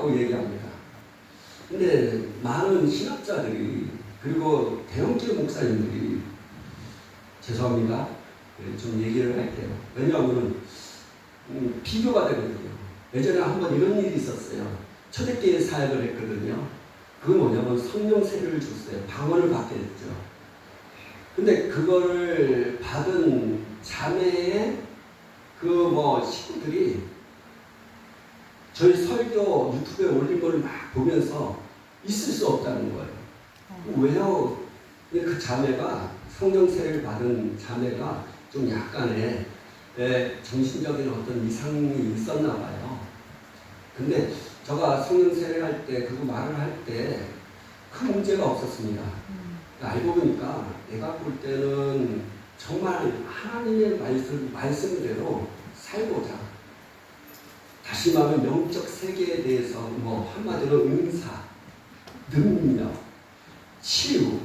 갖고 얘기합니다. 근데 많은 신학자들이 그리고 대형교회 목사님들이 죄송합니다. 좀 얘기를 할게요. 왜냐하면 비교가 되거든요. 예전에 한번 이런 일이 있었어요. 초대교회 사역을 했거든요. 그건 뭐냐면 성령 세례를 줬어요. 방언을 받게 됐죠. 근데 그거를 받은 자매의 식구들이 저희 설교 유튜브에 올린 걸 막 보면서 있을 수 없다는 거예요. 왜요? 근데 그 자매가 성령 세례를 받은 자매가 좀 약간의 정신적인 어떤 이상이 있었나 봐요. 근데 제가 성령 세례할 때 그거 말을 할 때 큰 문제가 없었습니다. 알고 보니까 내가 볼 때는 정말 하나님의 말씀대로 살고자 다시 말하면 영적 세계에 대해서 한마디로 은사, 능력, 치유,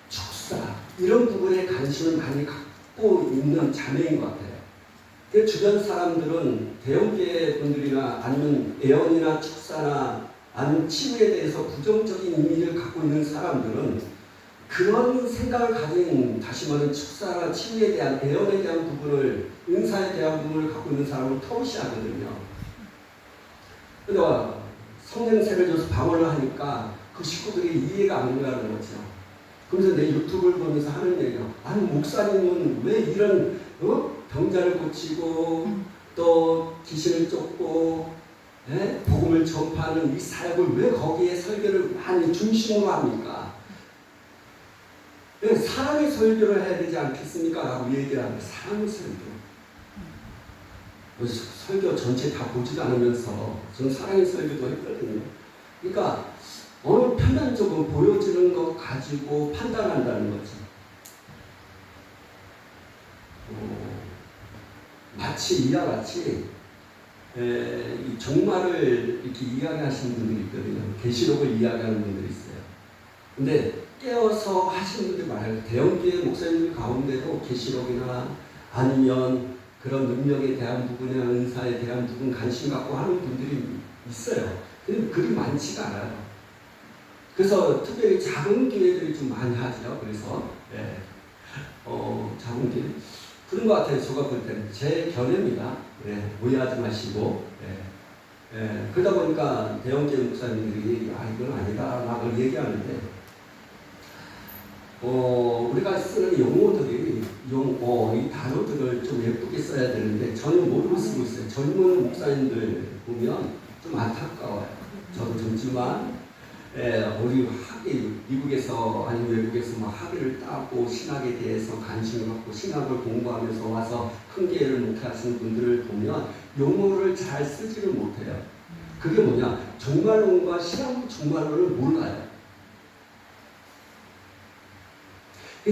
축사 이런 부분에 관심을 많이 갖고 있는 자매인 것 같아요. 그 주변 사람들은 대형교회 분들이나 아니면 예언이나 축사나 아니면 치유에 대해서 부정적인 의미를 갖고 있는 사람들은 그런 생각을 가진 다시 말하면 축사나 치유에 대한 예언에 대한 부분을 은사에 대한 부분을 갖고 있는 사람을 터무시하거든요. 근데 성령 세례를 줘서 방언을 하니까 그 식구들이 이해가 안 가는 거죠. 그래서 내 유튜브를 보면서 하는 얘기가 아니 목사님은 왜 이런 병자를 고치고 또 귀신을 쫓고 복음을 전파하는 이 사역을 왜 거기에 설교를 많이 중심으로 합니까? 사랑의 설교를 해야 되지 않겠습니까? 라고 얘기를 하는데 사랑의 설교. 설교 전체 다 보지도 않으면서 저는 사랑의 설교도 했거든요. 그러니까 어느 편단적으로 보여지는 것 가지고 판단한다는 거지. 마치 이와 같이 이 종말을 이렇게 이야기하시는 분들이 있거든요. 계시록을 이야기하는 분들이 있어요. 근데 깨어서 하시는 분들 말고 대형교회 목사님들 가운데도 계시록이나 아니면 그런 능력에 대한 부분이나 은사에 대한 부분 관심 갖고 하는 분들이 있어요. 근데 그리 많지가 않아요. 그래서 특별히 작은 교회들이 좀 많이 하죠. 그래서 작은 교회 그런 것 같아요. 제가 볼 때는 제 견해입니다. 오해하지 마시고 그러다 보니까 대형교회 목사님들이 이건 아니다 막 얘기하는데 우리가 쓰는 용어들이 이 단어들을 좀 예쁘게 써야 되는데 전혀 모르고 쓰고 있어요. 젊은 목사님들 보면 좀 안타까워요. 저도 젊지만 우리 미국에서 아니면 외국에서 막 학위를 따고 신학에 대해서 관심을 갖고 신학을 공부하면서 와서 큰 교회를 목회하시는 분들을 보면 용어를 잘 쓰지를 못해요. 그게 뭐냐? 종말론과 신학 종말론을 몰라요.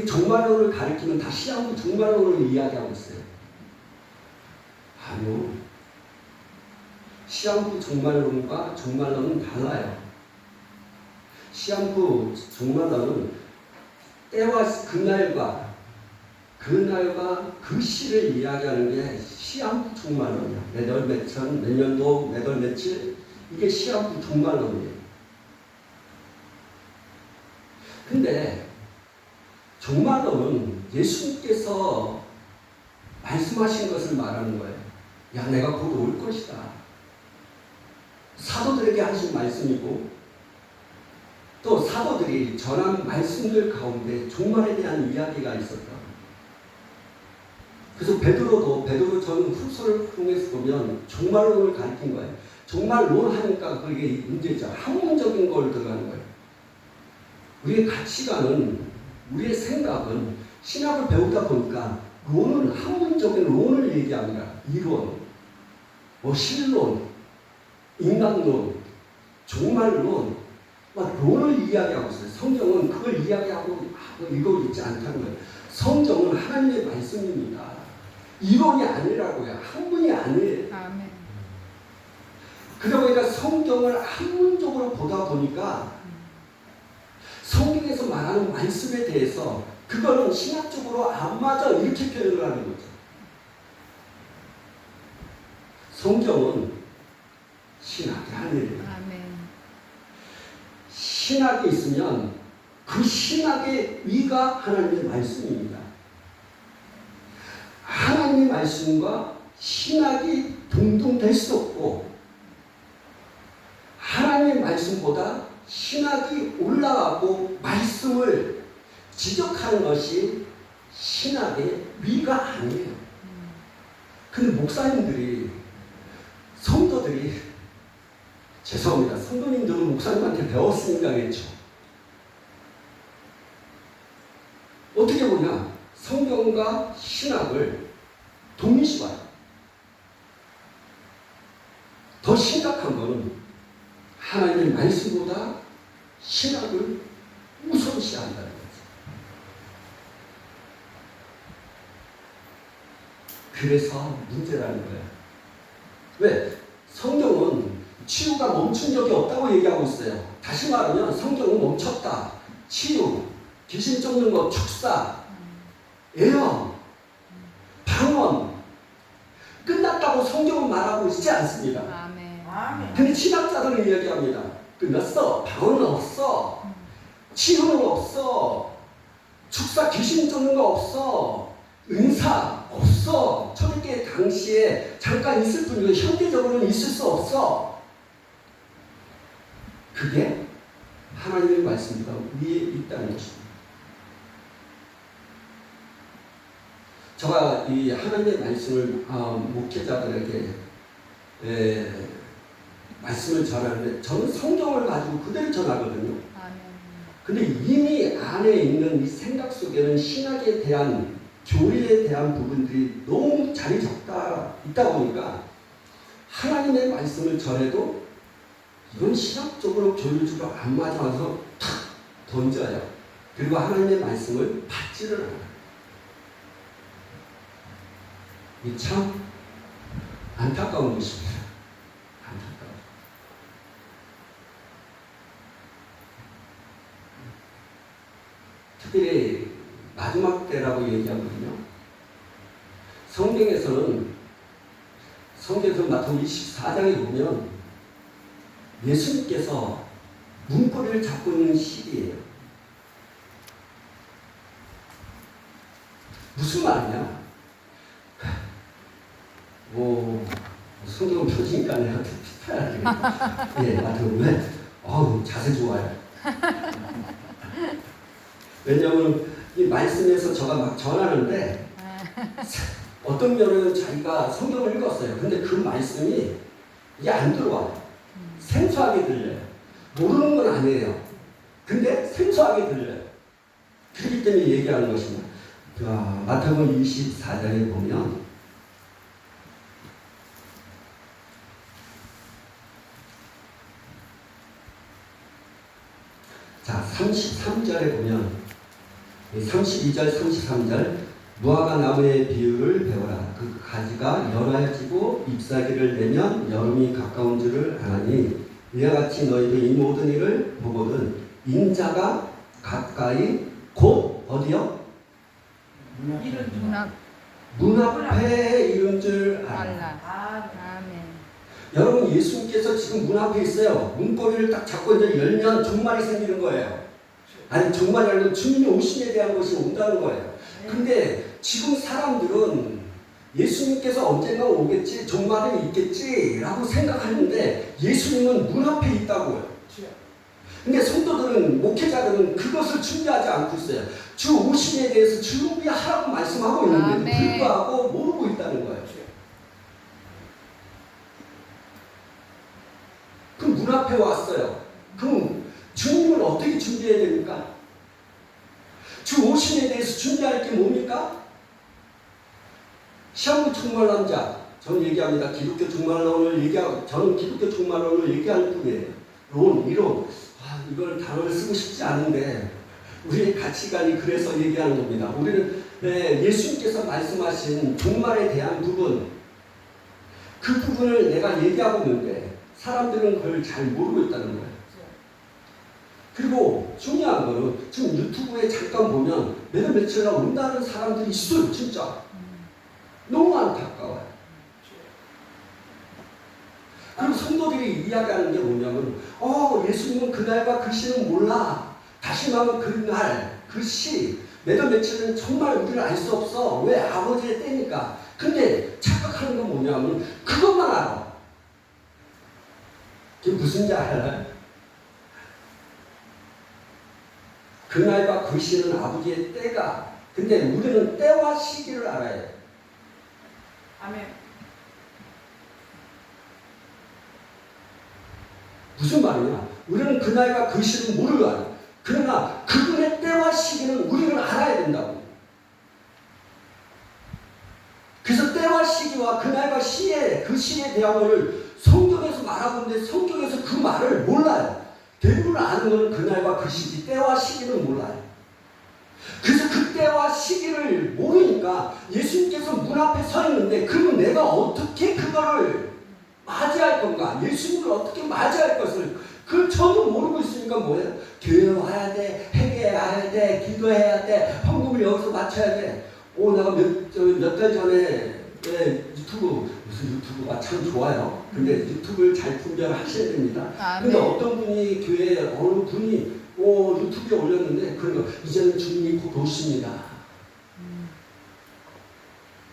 종말론을 가리키면 다 시한부 종말론을 이야기하고 있어요. 아니요. 시한부 종말론과 종말론은 달라요. 시한부 종말론은 때와 그날과 그 시를 이야기하는 게 시한부 종말론이야. 몇 월 몇천 몇 년도 몇 월 며칠 이게 시한부 종말론이에요. 근데 종말론은 예수님께서 말씀하신 것을 말하는 거예요. 야, 내가 곧 올 것이다. 사도들에게 하신 말씀이고 또 사도들이 전한 말씀들 가운데 종말에 대한 이야기가 있었다. 그래서 베드로 저는 후서를 통해서 보면 종말론을 가리킨 거예요. 종말론 하니까 그게 문제죠. 학문적인 걸 들어가는 거예요. 우리의 가치관은 우리의 생각은 신학을 배우다 보니까 론은 학문적인 론을 얘기합니다. 이론, 신론, 인간론, 종말론, 론을 이야기하고 있어요. 성경은 그걸 이야기하고 이거 있지 않다는 거예요. 성경은 하나님의 말씀입니다. 이론이 아니라고요. 학문이 아니에요. 아멘. 그러다 보니까 성경을 학문적으로 보다 보니까 성경에서 말하는 말씀에 대해서 그거는 신학적으로 안 맞아 이렇게 표현을 하는 거죠. 성경은 신학이 아니에요. 아멘. 신학이 있으면 그 신학의 위가 하나님의 말씀입니다. 하나님의 말씀과 신학이 동등될 수 없고 하나님의 말씀보다 신학이 올라가고 말씀을 지적하는 것이 신학의 위가 아니에요. 근데 목사님들이 성도들이 죄송합니다. 성도님들은 목사님한테 배웠으니까겠죠. 어떻게 보냐? 성경과 신학을 동시봐요. 더 심각한 것은 하나님의 말씀보다 신학을 우선시한다는 거죠. 그래서 문제라는 거예요. 왜? 성경은 치유가 멈춘 적이 없다고 얘기하고 있어요. 다시 말하면 성경은 멈췄다. 치유, 귀신 쫓는 것, 축사, 예언, 방언 끝났다고 성경은 말하고 있지 않습니다. 아멘. 근데 신학자들은 이야기합니다. 끝났어. 방언은 없어. 치유는 없어. 축사, 귀신 쫓는 거 없어. 은사 없어. 초대교회 당시에 잠깐 있을 뿐이고 현대적으로는 있을 수 없어. 그게 하나님의 말씀보다 위에 있다는 것입니다. 제가 이 하나님의 말씀을 목회자들에게 말씀을 전하는데 저는 성경을 가지고 그대로 전하거든요. 근데 이미 안에 있는 이 생각 속에는 신학에 대한 교리에 대한 부분들이 너무 자리 잡다 있다 보니까 하나님의 말씀을 전해도 이건 신학적으로 교리적으로 안 맞아서 탁 던져요. 그리고 하나님의 말씀을 받지를 않아요. 이 참 안타까운 것입니다. 안타까워. 특별히 마지막 때라고 얘기하거든요. 성경에서 마태복음 24장에 보면 예수님께서 문고리를 잡고 있는 시기예요. 무슨 말이냐? 성경은 펴지니까 내가 비슷해야 되겠다. 예, 마태복음에 자세 좋아요. 왜냐하면 이 말씀에서 제가 막 전하는데 어떤 면은 자기가 성경을 읽었어요. 근데 그 말씀이 이게 안 들어와요. 생소하게 들려요. 모르는 건 아니에요. 근데 생소하게 들려요. 그렇기 때문에 얘기하는 것입니다. 마태복음 24장에 보면 자 33절에 보면 32절 33절 무화과 나무의 비유를 배워라. 그 가지가 열화지고 잎사귀를 내면 여름이 가까운 줄을 아나니 이와 같이 너희도 이 모든 일을 보거든 인자가 가까이 곧 어디요? 문 앞에 이른 줄 알라. 아멘. 여러분 예수님께서 지금 문 앞에 있어요. 문고리를 딱 잡고 이제 열면 종말이 생기는 거예요. 아니 종말이 아니고 주님의 오심에 대한 것이 온다는 거예요. 근데 지금 사람들은 예수님께서 언젠가 오겠지, 종말은 있겠지 라고 생각하는데 예수님은 문 앞에 있다고요. 근데 성도들은, 목회자들은 그것을 준비하지 않고 있어요. 주 오심에 대해서 준비하라고 말씀하고 있는데도 불구하고 모르고 있다는 거예요. 그럼 문 앞에 왔어요. 그럼 주님을 어떻게 준비해야 됩니까? 주 오심에 대해서 준비할 게 뭡니까? 시한부 종말론자, 저는 얘기합니다. 기독교 종말론을 얘기하고, 저는 기독교 종말론을 얘기할 뿐이에요. 이론. 이걸 단어를 쓰고 싶지 않은데 우리의 가치관이 그래서 얘기하는 겁니다. 우리는 예수님께서 말씀하신 종말에 대한 부분, 그 부분을 내가 얘기하고 있는데 사람들은 그걸 잘 모르고 있다는 거예요. 그리고 중요한 거는 지금 유튜브에 잠깐 보면 매달 며칠날 온다는 사람들이 있어요. 진짜 너무 안타까워요. 그리고 성도들이 이야기하는 게 뭐냐면 예수님은 그날과 그 시는 몰라. 다시 말하면 그날 그 시 몇 월 며칠은 정말 우리를 알 수 없어. 왜? 아버지의 때니까. 근데 착각하는 건 뭐냐면 그것만 알아. 그게 무슨지 알아요? 그날과 그 시는 아버지의 때가. 근데 우리는 때와 시기를 알아야 돼. 아멘. 무슨 말이냐? 우리는 그날과 그 시는 모르고 알아. 그러나 그분의 때와 시기는 우리는 알아야 된다고. 그래서 때와 시기와 그날과 시에 그 시에 대한 것을 성경에서 말하고 있는데 성경에서 그 말을 몰라요. 대부분 아는 것은 그날과 그 시기, 때와 시기는 몰라요. 그래서 그 때와 시기를 모르니까 예수님께서 문 앞에 서 있는데 그러면 내가 어떻게 그거를 맞이할 건가? 예수님을 어떻게 맞이할 것을 그걸 전혀 모르고 있으니까 뭐예요? 교회 와야 돼, 회개해야 돼, 기도해야 돼, 헌금을 여기서 맞춰야 돼. 내가 몇 달 전에 무슨 유튜브가 참 좋아요. 근데 유튜브를 잘 분별하셔야 됩니다. 근데 어떤 분이 교회에 어느 분이 유튜브에 올렸는데 그런 거 이제는 주님이 곧 오십니다.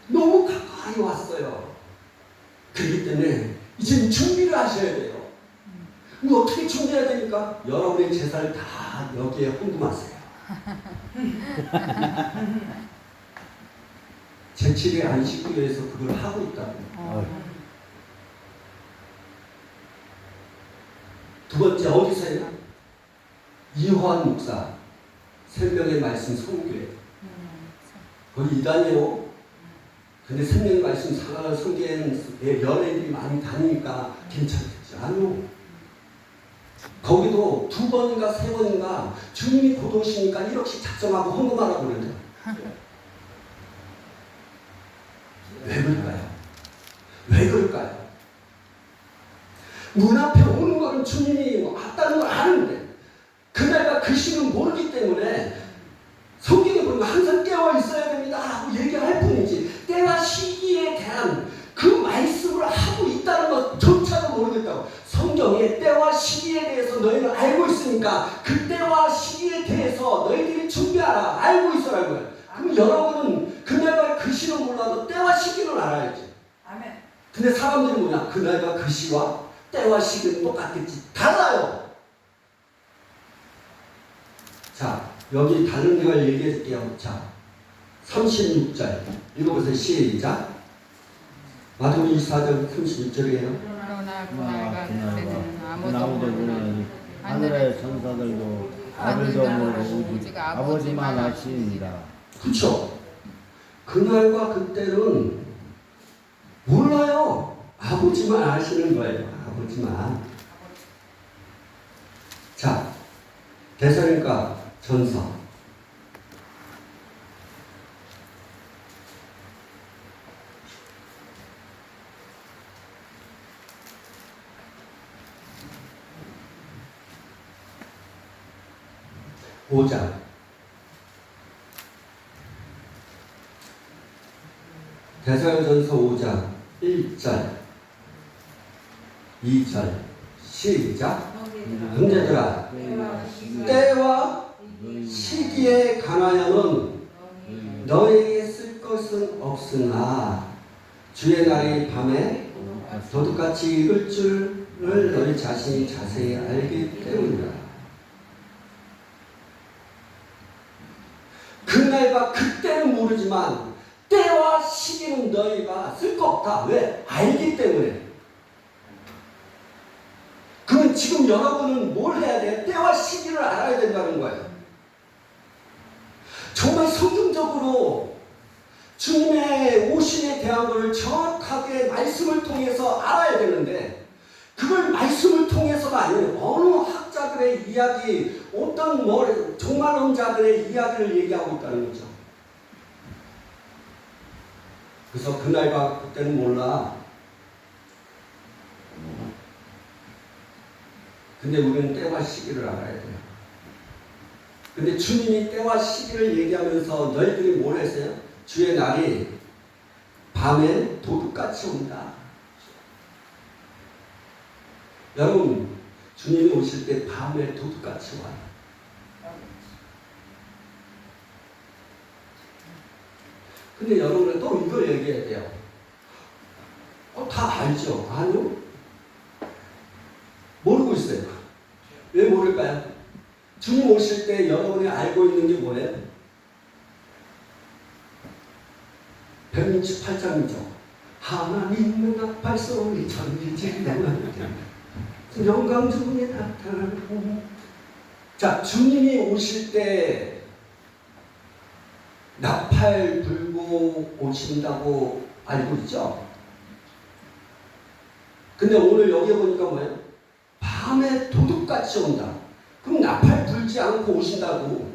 너무 가까이 왔어요. 그렇기 때문에 이제는 준비를 하셔야 돼요. 어떻게 준비해야 되니까? 여러분의 재산을 다 여기에 헌금하세요. 제7의 안식교회에서 그걸 하고 있다고. 두 번째 어디서 해요? 이호한 목사 생명의 말씀 선교회. 거기 이단이요. 근데 생명의 말씀 선교회는 연예인들이 많이 다니니까 괜찮겠지. 아니요. 거기도 2번인가 3번인가 주님이 곧 오시니까 1억씩 작성하고 헌금하라고 그러는데 왜 그럴까요? 왜 그럴까요? 문 앞에 오는 거는 주님이 왔다는 걸 아는데 그날과 그 시는 모르기 때문에 성경에 보면 항상 깨어 있어야 됩니다 하고 얘기할 뿐이지 때와 시기에 대한 그 말씀을 하고 있다는 것조차도 모르겠다고. 성경에 때와 시기에 대해서 너희는 알고 있으니까 그 때와 시기에 대해서 너희들이 준비하라. 알고 있어라는 거예요. 그럼 여러분은 그날과 그 시는 몰라도 때와 시기는 알아야지. 아멘. 근데 사람들이 뭐냐? 그날과 그 시와 때와 시기는 똑같겠지. 달라요. 자, 여기 다른 걸 얘기해 줄게요. 자, 36절 읽어보세요. 시작. 마태복음 24장 36절이에요. 그러나 그날과 그때는 아무도 모르는 하늘의 천사들도 아들도 모르고 오직 아버지만 아시니라. 그렇죠. 그날과 그때는 몰라요. 아버지만 아시는 거예요. 아버지만. 자, 데살로니가 전서 5장 데살로니가전서 5장 1절 2절 시작. 형제들아 때와 시기에 관하여는 너희에게 쓸 것은 없으나 주의 날이 밤에 도둑같이 익을 줄을 너희 자신이 자세히 알기 때문이다. 그날과 그때는 모르지만 때와 시기는 너희가 쓸 거 없다. 왜? 알기 때문에. 그럼 지금 여러분은 뭘 해야 돼? 때와 시기를 알아야 된다는 거예요. 정말 성경적으로 주님의 오심에 대한 것을 정확하게 말씀을 통해서 알아야 되는데 그걸 말씀을 통해서가 아니에요. 어느 학자들의 이야기, 어떤 종말론자들의 이야기를 얘기하고 있다는 거죠. 그래서 그날과 그때는 몰라. 근데 우리는 때와 시기를 알아야 돼요. 근데 주님이 때와 시기를 얘기하면서 너희들이 뭘 했어요? 주의 날이 밤에 도둑같이 온다. 여러분, 주님이 오실 때 밤에 도둑같이 와요. 근데 여러분은 또 이걸 얘기해야 돼요. 다 알죠? 아니요? 모르고 있어요. 왜 모를까요? 주님 오실 때 여러분이 알고 있는 게 뭐예요? 168장이죠. 하나님은 나팔 소리 천지지대만 영광 중에 나타나고. 자, 주님이 오실 때 나팔 불고 오신다고 알고 있죠? 근데 오늘 여기 보니까 뭐예요? 밤에 도둑같이 온다. 그럼 나팔 불지 않고 오신다고.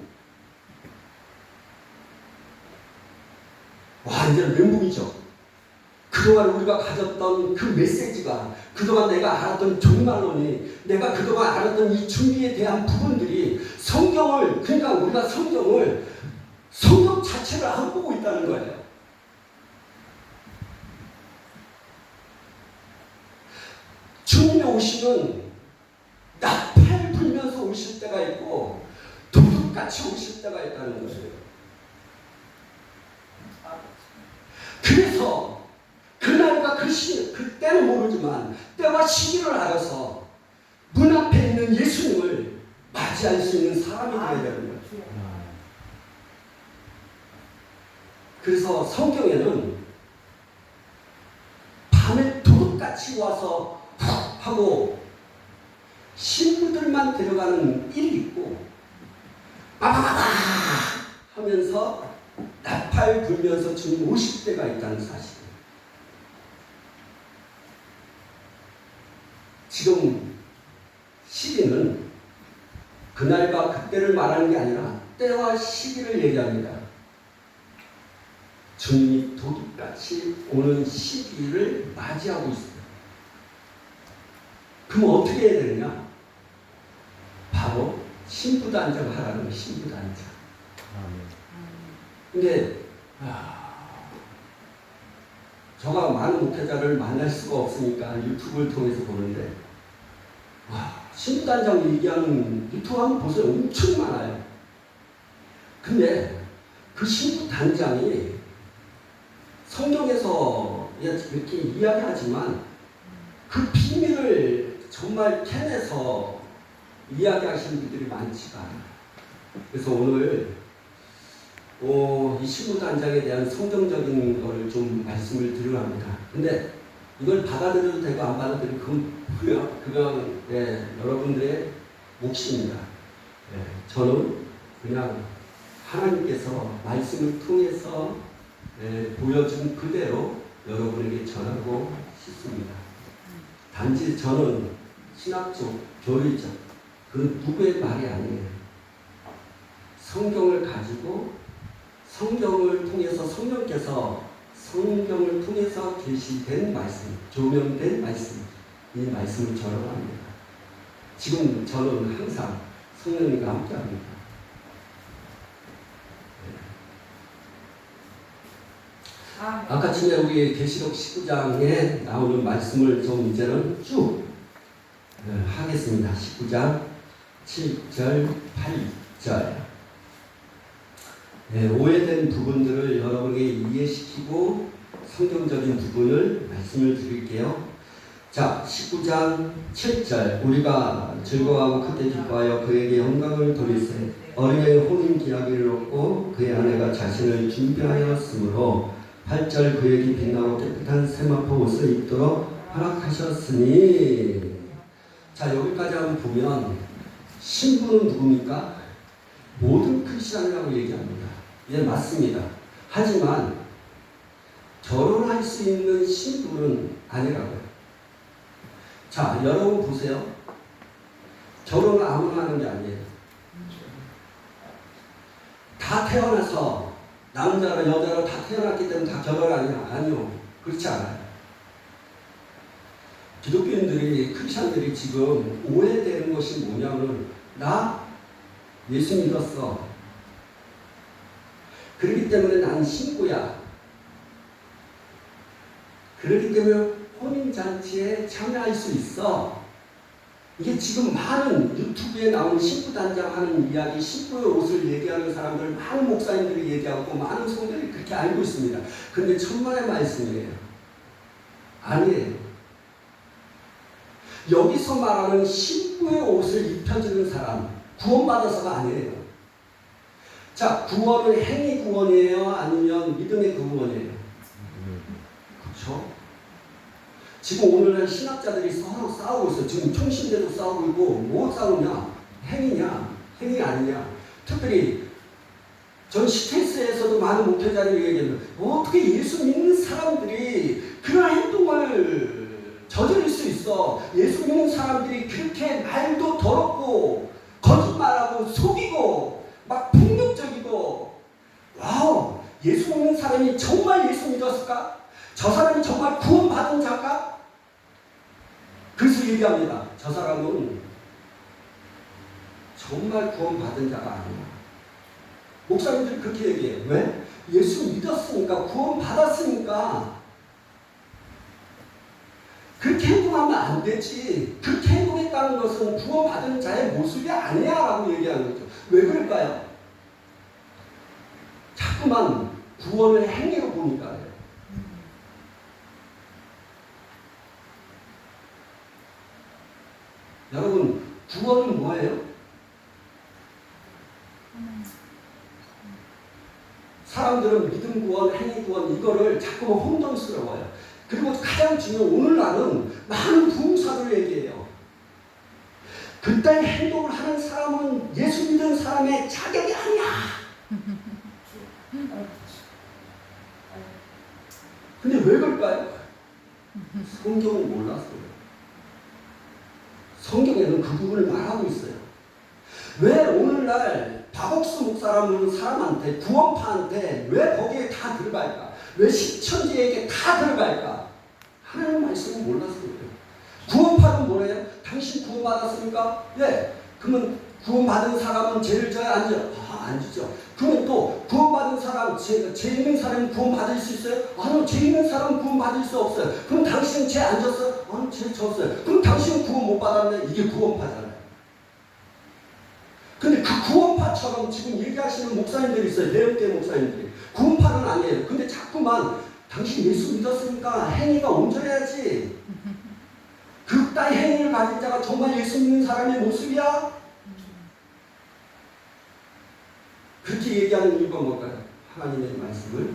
완전 멘붕이죠. 그동안 우리가 가졌던 그 메시지가, 그동안 내가 알았던 종말론이, 내가 그동안 알았던 이 준비에 대한 부분들이 성경을, 그러니까 우리가 성경 자체를 안 보고 있다는 거예요. 주님이 오시면 나팔 불면서 오실 때가 있고 도둑같이 오실 때가 있다는 거예요. 그래서 그날과 그때는 모르지만 때와 시기를 알아서 문 앞에 있는 예수님을 맞이할 수 있는 사람이 되어야 되는 거예요. 그래서 성경에는 밤에 도둑같이 와서 하고 신부들만 데려가는 일이 있고 빠바바바 하면서 나팔 불면서 주님 오실 때가 있다는 사실. 지금 시기는 그날과 그때를 말하는 게 아니라 때와 시기를 얘기합니다. 주님이 도둑같이 오는 시기를 맞이하고 있어요. 그럼 어떻게 해야 되느냐? 바로 신부단장 하라는 거예요. 신부단장. 근데 저가 많은 목회자를 만날 수가 없으니까 유튜브를 통해서 보는데 신부단장 얘기하는 유튜브 한번 보세요. 엄청 많아요. 근데 그 신부단장이 성경에서 이렇게 이야기하지만 그 비밀을 정말 캐내서 이야기하시는 분들이 많지가 않아요. 그래서 오늘 이 신부단장에 대한 성경적인 걸 좀 말씀을 드리려 합니다. 근데 이걸 받아들여도 되고 안 받아들여도 그건 여러분들의 몫입니다. 저는 그냥 하나님께서 말씀을 통해서 보여준 그대로 여러분에게 전하고 싶습니다. 단지 저는 신학적, 교리적 그 누구의 말이 아니에요. 성경을 가지고 성경을 통해서 성경을 통해서 계시된 말씀, 조명된 말씀, 이 말씀을 전합니다. 지금 저는 항상 성령님과 함께합니다. 아까 전에 우리 계시록 19장에 나오는 말씀을 좀 이제는 쭉 하겠습니다. 19장 7절, 8절. 오해된 부분들을 여러분에게 이해시키고 성경적인 부분을 말씀을 드릴게요. 자, 19장 7절. 우리가 즐거워하고 크게 기뻐하여 그에게 영광을 돌리세. 어린애의 혼인 기약을 얻고 그의 아내가 자신을 준비하였으므로 8절. 그에게 빛나고 깨끗한 세마포 옷을 입도록 허락하셨으니. 자, 여기까지 한번 보면 신부는 누굽니까? 모든 크리스천이라고 얘기합니다. 예, 맞습니다. 하지만 결혼할 수 있는 신부는 아니라고요. 자, 여러분 보세요. 결혼을 아무나 하는 게 아니에요. 다 태어나서 남자로 여자로 다 태어났기 때문에 다 결혼 아니요. 그렇지 않아요. 기독교인들이, 크리스천들이 지금 오해되는 것이 뭐냐면 나 예수 믿었어. 그렇기 때문에 난 신부야. 그렇기 때문에 혼인잔치에 참여할 수 있어. 이게 지금 많은 유튜브에 나오는 신부단장 하는 이야기, 신부의 옷을 얘기하는 사람들, 많은 목사님들이 얘기하고 많은 성도들이 그렇게 알고 있습니다. 그런데 천만의 말씀이에요. 아니에요. 여기서 말하는 신부의 옷을 입혀주는 사람, 구원받아서가 아니에요. 자, 구원은 행위 구원이에요? 아니면 믿음의 구원이에요? 그렇죠? 지금 오늘날 신학자들이 서로 싸우고 있어요. 지금 총신대도 싸우고 있고, 뭐 싸우냐? 행위냐? 행위 아니냐? 특별히 전 시테스에서도 많은 목회자들이 얘기했는데 어떻게 예수 믿는 사람들이 그런 행동을 저지를 수 있어? 예수 믿는 사람들이 그렇게 말도 더럽고 거짓말하고 속이고 막 폭력적이고, 와우, 예수 믿는 사람이 정말 예수 믿었을까? 저 사람이 정말 구원받은 자일까? 그래서 얘기합니다. 저 사람은 정말 구원받은 자가 아니야. 목사님들이 그렇게 얘기해요. 왜? 예수 믿었으니까, 구원받았으니까 그렇게 행동하면 안 되지. 그렇게 행동했다는 것은 구원받은 자의 모습이 아니야 라고 얘기하는 거죠. 왜 그럴까요? 자꾸만 구원을 행위로 보니까 그래요. 여러분, 구원은 뭐예요? 사람들은 믿음 구원, 행위 구원 이거를 자꾸만 혼돈스러워요. 그리고 가장 중요한 오늘날은 많은 부흥사를 얘기해요. 그따위 행동을 하는 사람은 예수 믿은 사람의 자격이 아니야. 근데 왜 그럴까요? 성경을 몰랐어요. 성경에는 그 부분을 말하고 있어요. 왜 오늘날 박옥수 목사라는 사람한테, 구원파한테 왜 거기에 다 들어갈까? 왜 시천지에게 다 들어갈까? 하나님 말씀을 몰라서 그래요. 구원파는 뭐래요? 당신 구원받았습니까? 네. 그러면 구원받은 사람은 죄를 져야 안 져요? 안 지죠. 그러면 또 구원받은 사람, 죄 있는 사람은 구원받을 수 있어요? 아니요. 죄 있는 사람은 구원받을 수 없어요. 그럼 당신은 죄 안 졌어요? 아니요. 죄 졌어요. 그럼 당신은 구원 못 받았네? 이게 구원파잖아요. 근데 그 구원파처럼 지금 얘기하시는 목사님들이 있어요. 내역대 목사님들이. 구원파는 아니에요. 근데 자꾸만 당신 예수 믿었으니까 행위가 온전해야지. 그 따위 행위를 가진 자가 정말 예수 믿는 사람의 모습이야? 그렇게 얘기하는 이유가 뭘까요? 하나님의 말씀을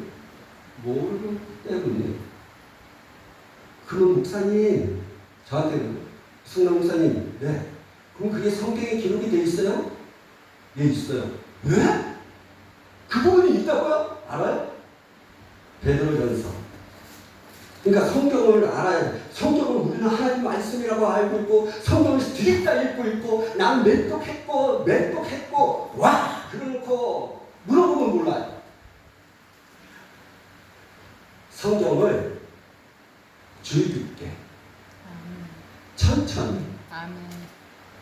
모르기 때문이에요. 그럼 목사님, 저한테는 승남 목사님, 네. 그럼 그게 성경에 기록이 돼 있어요? 예, 있어요. 왜? 그 부분이 있다고요? 알아요? 베드로전서. 그러니까 성경을 알아야 돼. 성경을 우리는 하나님 말씀이라고 알고 있고, 성경을 드립다 읽고 있고, 난 맹독했고, 와! 그러놓고 물어보면 몰라요. 성경을 주의 깊게, 천천히,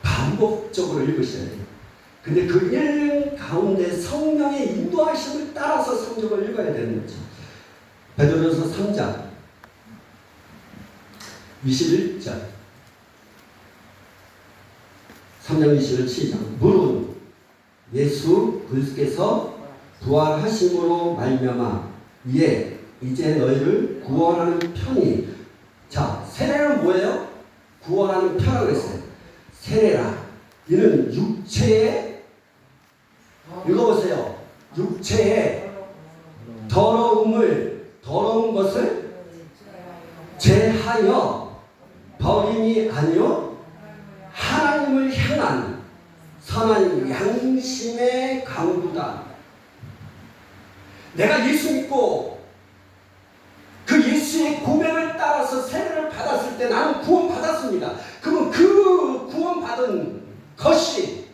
반복적으로 읽으셔야 돼요. 근데 그 읽는 가운데 성령의 인도하심을 따라서 성경을 읽어야 되는 거죠. 베드로전서 3장 21절 3장 21절 시작. 물은 예수 그리스도께서 부활하심으로 말미암아 이에 이제 너희를 구원하는 편이. 자, 세례는 뭐예요? 구원하는 편이라고 했어요. 세례라. 이는 육체의, 읽어보세요. 육체의 더러운 것을 제하여 버림이 아니요 하나님을 향한 선한 양심의 강구다. 내가 예수 믿고 그 예수의 고백을 따라서 세례를 받았을 때 나는 구원받았습니다. 그러면 그 구원받은 것이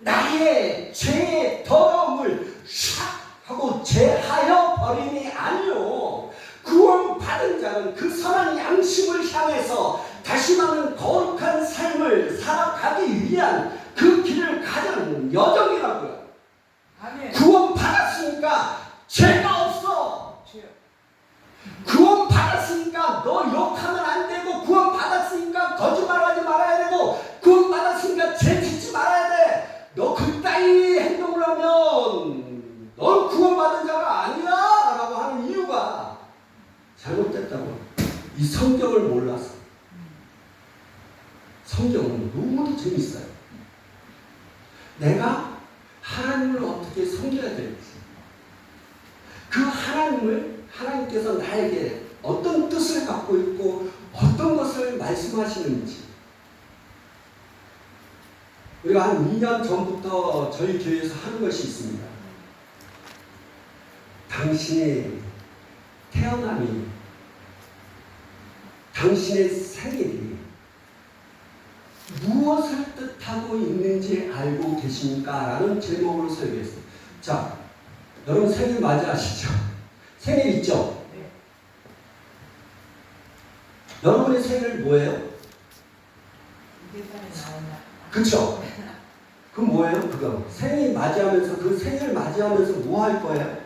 나의 죄의 더러움을 샥 하고 제하여 버림이 아니요, 구원받은 자는 그 선한 양심을 향해서 다시 말하는 거룩한 삶을 살아가기 위한 그 길을 가자는 여정이라고요. 아멘. 구원받았으니까 죄가 없어. 구원받았으니까 너 욕하면 안 되고, 구원받았으니까 거짓말하지 말아야 되고, 구원 과정은 너무도 재밌어요. 내가 하나님을 어떻게 섬겨야 될지, 그 하나님을, 하나님께서 나에게 어떤 뜻을 갖고 있고 어떤 것을 말씀하시는지. 우리가 한 2년 전부터 저희 교회에서 하는 것이 있습니다. 당신의 태어남이, 당신의 생일이 무엇을 뜻하고 있는지 알고 계십니까? 라는 제목으로 설교했어요. 자, 여러분 생일 맞이하시죠? 생일 있죠? 네. 여러분의 생일 뭐예요? 계산이 나오나? 그쵸? 그 뭐예요? 그거 생일 맞이하면서, 그 생일 맞이하면서 뭐 할 거예요?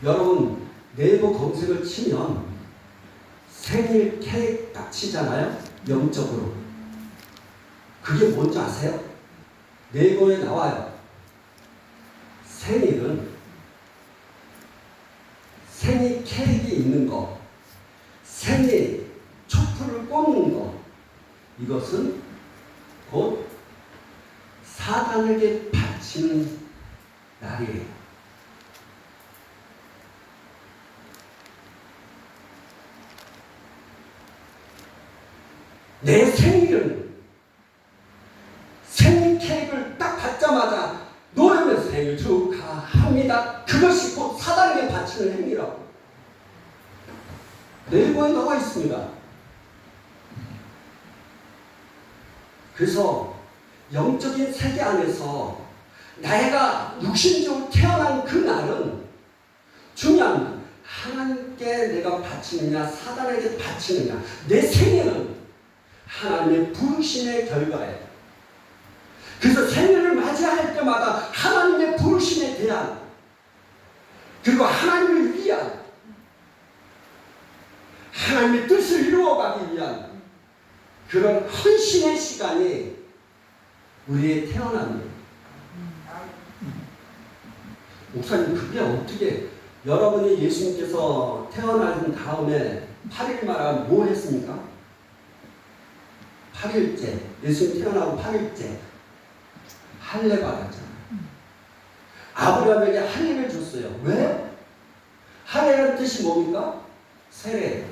여러분 네이버 검색을 치면 생일 케이크 딱 치잖아요. 영적으로. 그게 뭔지 아세요? 네이버에 나와요. 생일은 생일 케이크 있는 거, 생일 촛불을 꽂는 거, 이것은 곧 사단에게 바치는 날이에요. 내 생일은 생일 케이크를 딱 받자마자 노래면서 생일 축하합니다. 그것이 곧 사단에게 바치는 행위라고. 네이버에 나와 있습니다. 그래서 영적인 세계 안에서 내가 육신적으로 태어난 그 날은 중요합니다. 하나님께 내가 바치느냐 사단에게 바치느냐. 내 생일은 하나님의 부르심의 결과예요. 그래서 생일을 맞이할 때마다 하나님의 부르심에 대한, 그리고 하나님을 위한, 하나님의 뜻을 이루어가기 위한 그런 헌신의 시간이 우리의 태어납니다. 목사님, 그게 어떻게, 여러분이 예수님께서 태어난 다음에 8일마다 뭐 했습니까? 8일째, 예수님 태어나고 8일째 할례 받았잖아요. 아브라함에게 할례를 줬어요. 왜? 할례라는 뜻이 뭡니까? 세례.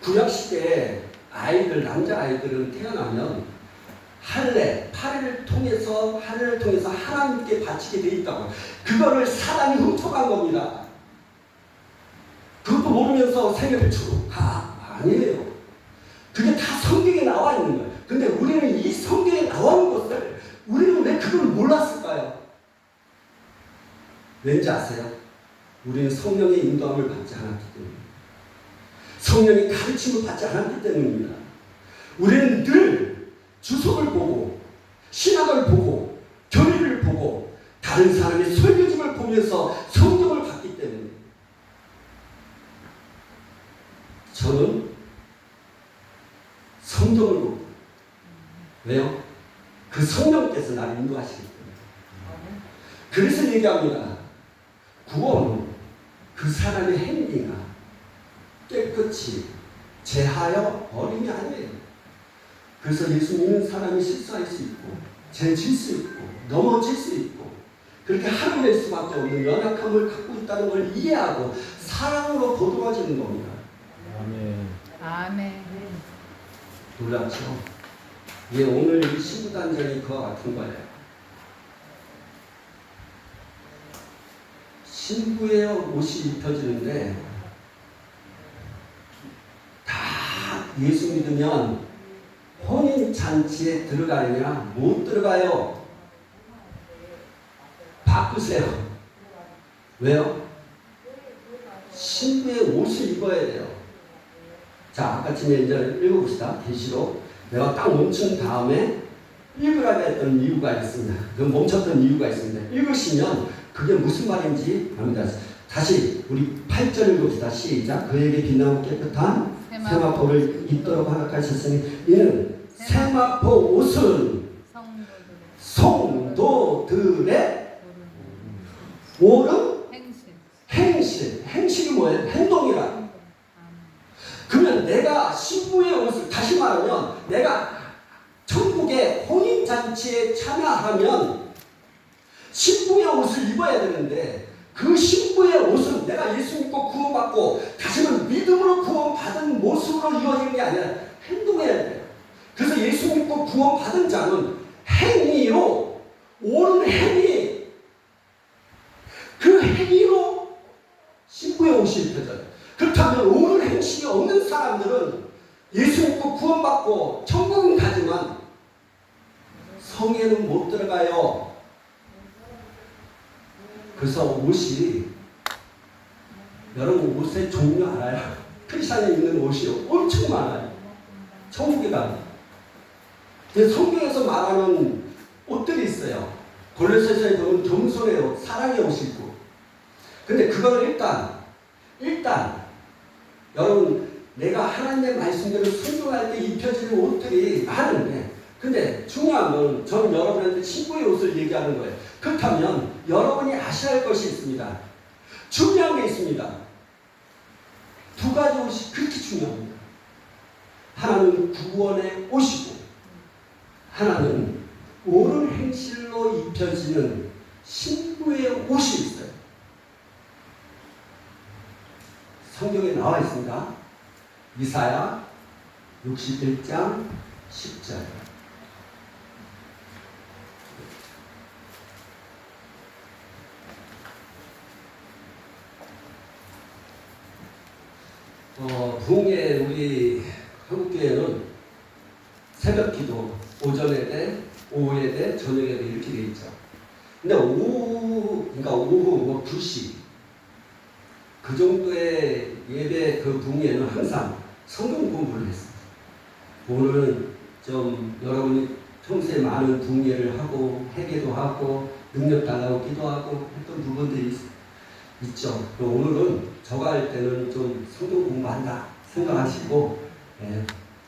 구약시대에 아이들, 남자아이들은 태어나면 할례, 8일을 통해서, 할례를 통해서 하나님께 바치게 돼 있다고. 그거를 사단이 훔쳐간 겁니다. 그것도 모르면서 생일을 축하, 아니에요. 그게 다 성경에 나와 있는 거예요. 근데 우리는 이 성경에 나와 있는 것을, 우리는 왜 그걸 몰랐을까요? 왠지 아세요? 우리는 성령의 인도함을 받지 않았기 때문에, 성령의 가르침을 받지 않았기 때문입니다. 우리는 늘 주석을 보고, 신학을 보고, 교리를 보고, 다른 사람의 설교집을 보면서 성경을 봤기 때문에, 저는 성경을 보고, 왜요? 그 성령께서 나를 인도하시기 때문에. 그래서 얘기합니다. 구원은 그 사람의 행위가 깨끗이 제하여 버림이 아니에요. 그래서 예수 믿는 사람이 실수할 수 있고, 죄 질 수 있고, 넘어질 수 있고, 그렇게 하루 낼 수밖에 없는 연약함을 갖고 있다는 걸 이해하고 사랑으로 거듭어지는 겁니다. 아멘. 아멘. 놀랍죠? 예, 오늘 이 신부단장이 그와 같은 거예요. 신부의 옷이 입혀지는데 다 예수 믿으면 혼인잔치에 들어가느냐? 못 들어가요. 바꾸세요. 왜요? 신부의 옷을 입어야 돼요. 자, 아까 전에 이제 읽어봅시다. 계시록. 내가 딱 멈춘 다음에 읽으라고 했던 이유가 있습니다. 그 멈췄던 이유가 있습니다. 읽으시면 그게 무슨 말인지 압니다. 다시 우리 8절 읽읍시다. 시작. 그에게 빛나고 깨끗한 세마포를 입도록 허락하셨으니 이는 세마포 옷은 성도들의 옳은 행실 행실. 행실이 뭐예요? 행동이라. 그러면 내가 신부의 옷을, 다시 말하면 내가 천국의 혼인잔치에 참여하면 신부의 옷을 입어야 되는데, 그 신부의 옷은 내가 예수 믿고 구원받고 다시는 믿음으로 구원받은 모습으로 이루어지는 게 아니라 행동해야 돼요. 그래서 예수 믿고 구원받은 자는 행위로, 옳은 행위, 그 행위로 신부의 옷이 입혀져요. 그렇다면 옳은 행실이 없는 사람들은 예수 믿고 구원받고 천국은 가지만 성에는 못 들어가요. 그래서 옷이, 여러분 옷의 종류 알아요? 크리스찬에 입는 옷이 엄청 많아요. 천국에 가면. 성경에서 말하는 옷들이 있어요. 골로새서에 보면 겸손의 옷, 사랑의 옷이 있고. 근데 그거는 일단 여러분, 내가 하나님의 말씀대로 순종할 때 입혀지는 옷들이 많은데, 근데 중요한 건 저는 여러분한테 신부의 옷을 얘기하는 거예요. 그렇다면 여러분이 아셔야 할 것이 있습니다. 중요한 게 있습니다. 두 가지 옷이 그렇게 중요합니다. 하나는 구원의 옷이고, 하나는 옳은 행실로 입혀지는 신부의 옷이 있어요. 성경에 나와 있습니다. 이사야 61장 10절. 부흥회 우리 한국교회는 새벽기도 오전에 돼, 오후에 돼, 저녁에 돼 이렇게 돼 있죠. 근데 그러니까 오후 2시 그 정도의 예배 그 부흥회는 항상 성경 공부를 했어요. 오늘은 좀 여러분이 평소에 많은 부흥회를 하고 회개도 하고 능력 달라고 기도하고 했던 부분들이 있죠. 오늘은 저가 할 때는 좀 성경 공부한다 생각하시고,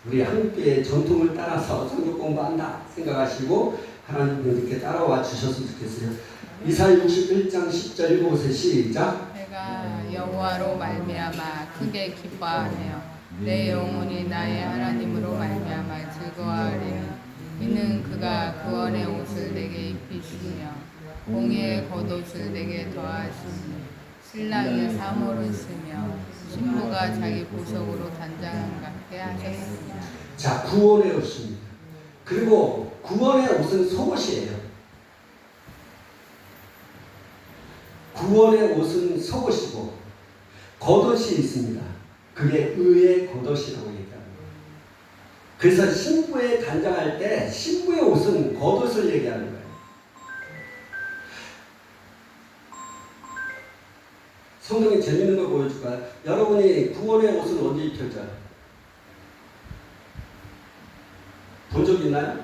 우리 한국교회의 전통을 따라서 성경 공부한다 생각하시고 하나님 이렇게 따라와 주셨으면 좋겠어요. 이사야 61장 10절 읽어보세요. 시작. 내가 여호와로 말미암아 크게 기뻐하며 내 영혼이 나의 하나님으로 말미암아 즐거워하리니 이는 그가 구원의 옷을 내게 입히시며 공의의 겉옷을 내게 더하시니 신랑이 사모를 쓰며 신부가 자기 보석으로 단장하게 하셨습니다. 자, 구원의 옷입니다. 그리고 구원의 옷은 속옷이에요. 구원의 옷은 속옷이고 겉옷이 있습니다. 그게 의의 겉옷이라고 얘기합니다. 그래서 신부에 단장할 때 신부의 옷은 겉옷을 얘기하는 거예요. 성경에 재밌는 걸 보여줄까요? 여러분이 구원의 옷은 어디 입혀져요? 본 적 있나요?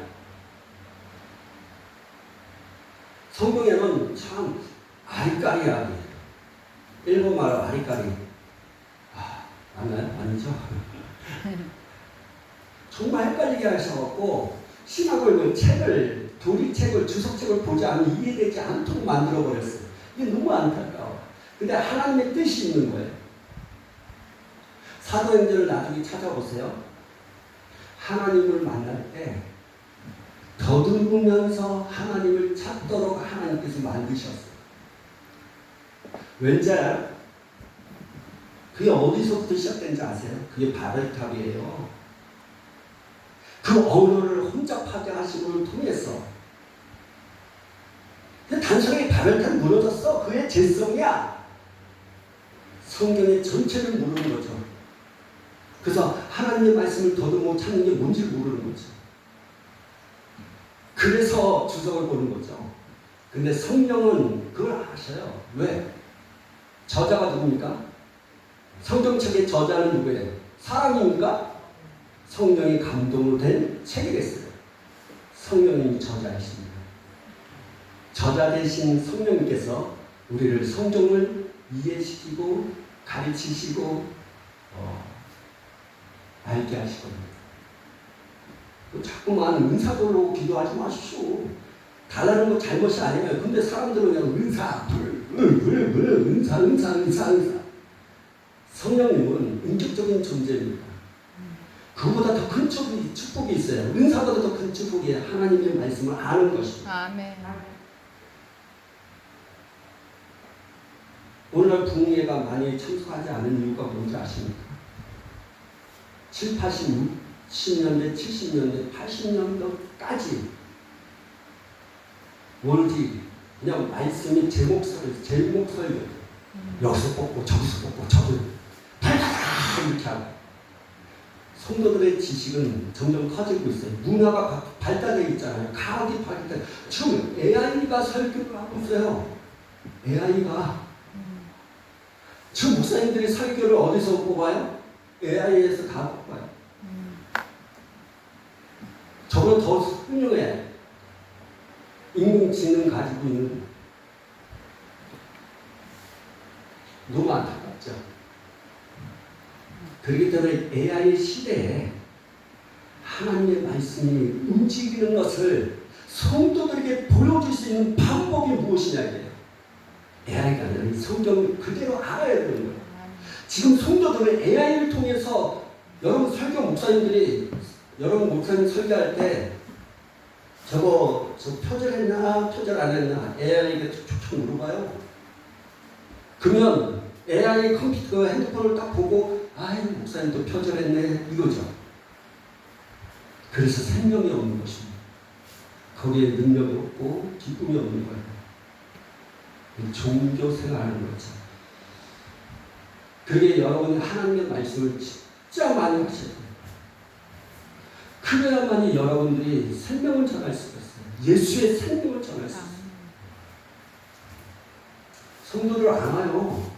성경에는 참 아리까리하게, 일본말로 아리까리. 맞나요? 아니죠? 정말 헷갈리게 하셔갖고 신학을 책을, 도리책을, 주석책을 보지 않으면 이해되지 않도록 만들어버렸어요. 이게 너무 안타까워. 근데 하나님의 뜻이 있는 거예요. 사도행전을 나중에 찾아보세요. 하나님을 만날 때 더듬으면서 하나님을 찾도록 하나님께서 만드셨어요. 왠지 알아요? 그게 어디서부터 시작된지 아세요? 그게 바벨탑이에요. 그 언어를 혼잡하게 하심을 통해서 단순하게 바벨탑이 무너졌어. 그의 재성이야. 성경의 전체를 모르는 거죠. 그래서 하나님의 말씀을 더듬어 찾는 게 뭔지 모르는 거죠. 그래서 주석을 보는 거죠. 근데 성령은 그걸 아셔요. 왜? 저자가 누굽니까? 성경책의 저자는 누구예요? 사람입니까? 성령이 감동으로 된 책이겠어요. 성령님이 저자이십니다. 저자 대신 성령님께서 우리를 성경을 이해시키고 가르치시고 알게 하실 겁니다. 자꾸만 은사별로 기도하지 마십시오. 달라는 거 잘못이 아니에요. 근데 사람들은 그냥 은사, 은사. 성령님은 인격적인 존재입니다. 그보다 더 큰 축복이 있어요. 은사보다 더 큰 축복이 하나님의 말씀을 아는 것입니다. 아멘. 오늘날 부흥회가 많이 참석하지 않은 이유가 뭔지 아십니까? 7, 80년대, 70년대, 80년도까지 월디 그냥 말씀이 제목 설교 여기서 뽑고 저기서 뽑고 저기 발달아 이렇게 하고 성도들의 지식은 점점 커지고 있어요. 문화가 발달되어 있잖아요. 과학이 발달. 지금 AI가 설교를 하고 있어요. AI가 지금 목사님들이 설교를 어디서 뽑아요? AI에서 다 뽑아요. 저보다 더 훌륭해. 인공지능 가지고 있는. 너무 안타깝죠. 그렇기 때문에 AI 시대에 하나님의 말씀이 움직이는 것을 성도들에게 보여줄 수 있는 방법이 무엇이냐 이게요. AI가 아니라 이 성경을 그대로 알아야 되는 거예요. 지금 성도들은 AI를 통해서 여러분 목사님 설교할 때 저 표절했나 표절 안 했나 AI에게 촉촉 물어봐요. 그러면 AI 컴퓨터 핸드폰을 딱 보고 목사님도 표절했네 이거죠. 그래서 생명이 없는 것입니다. 거기에 능력이 없고 기쁨이 없는 거예요. 종교 생활하는 거죠. 그러게 여러분이 하나님의 말씀을 진짜 많이 하셔야 돼요. 그래야만이 여러분들이 생명을 전할 수가 있어요. 예수의 생명을 전할 수 있어요. 성도들 안 와요.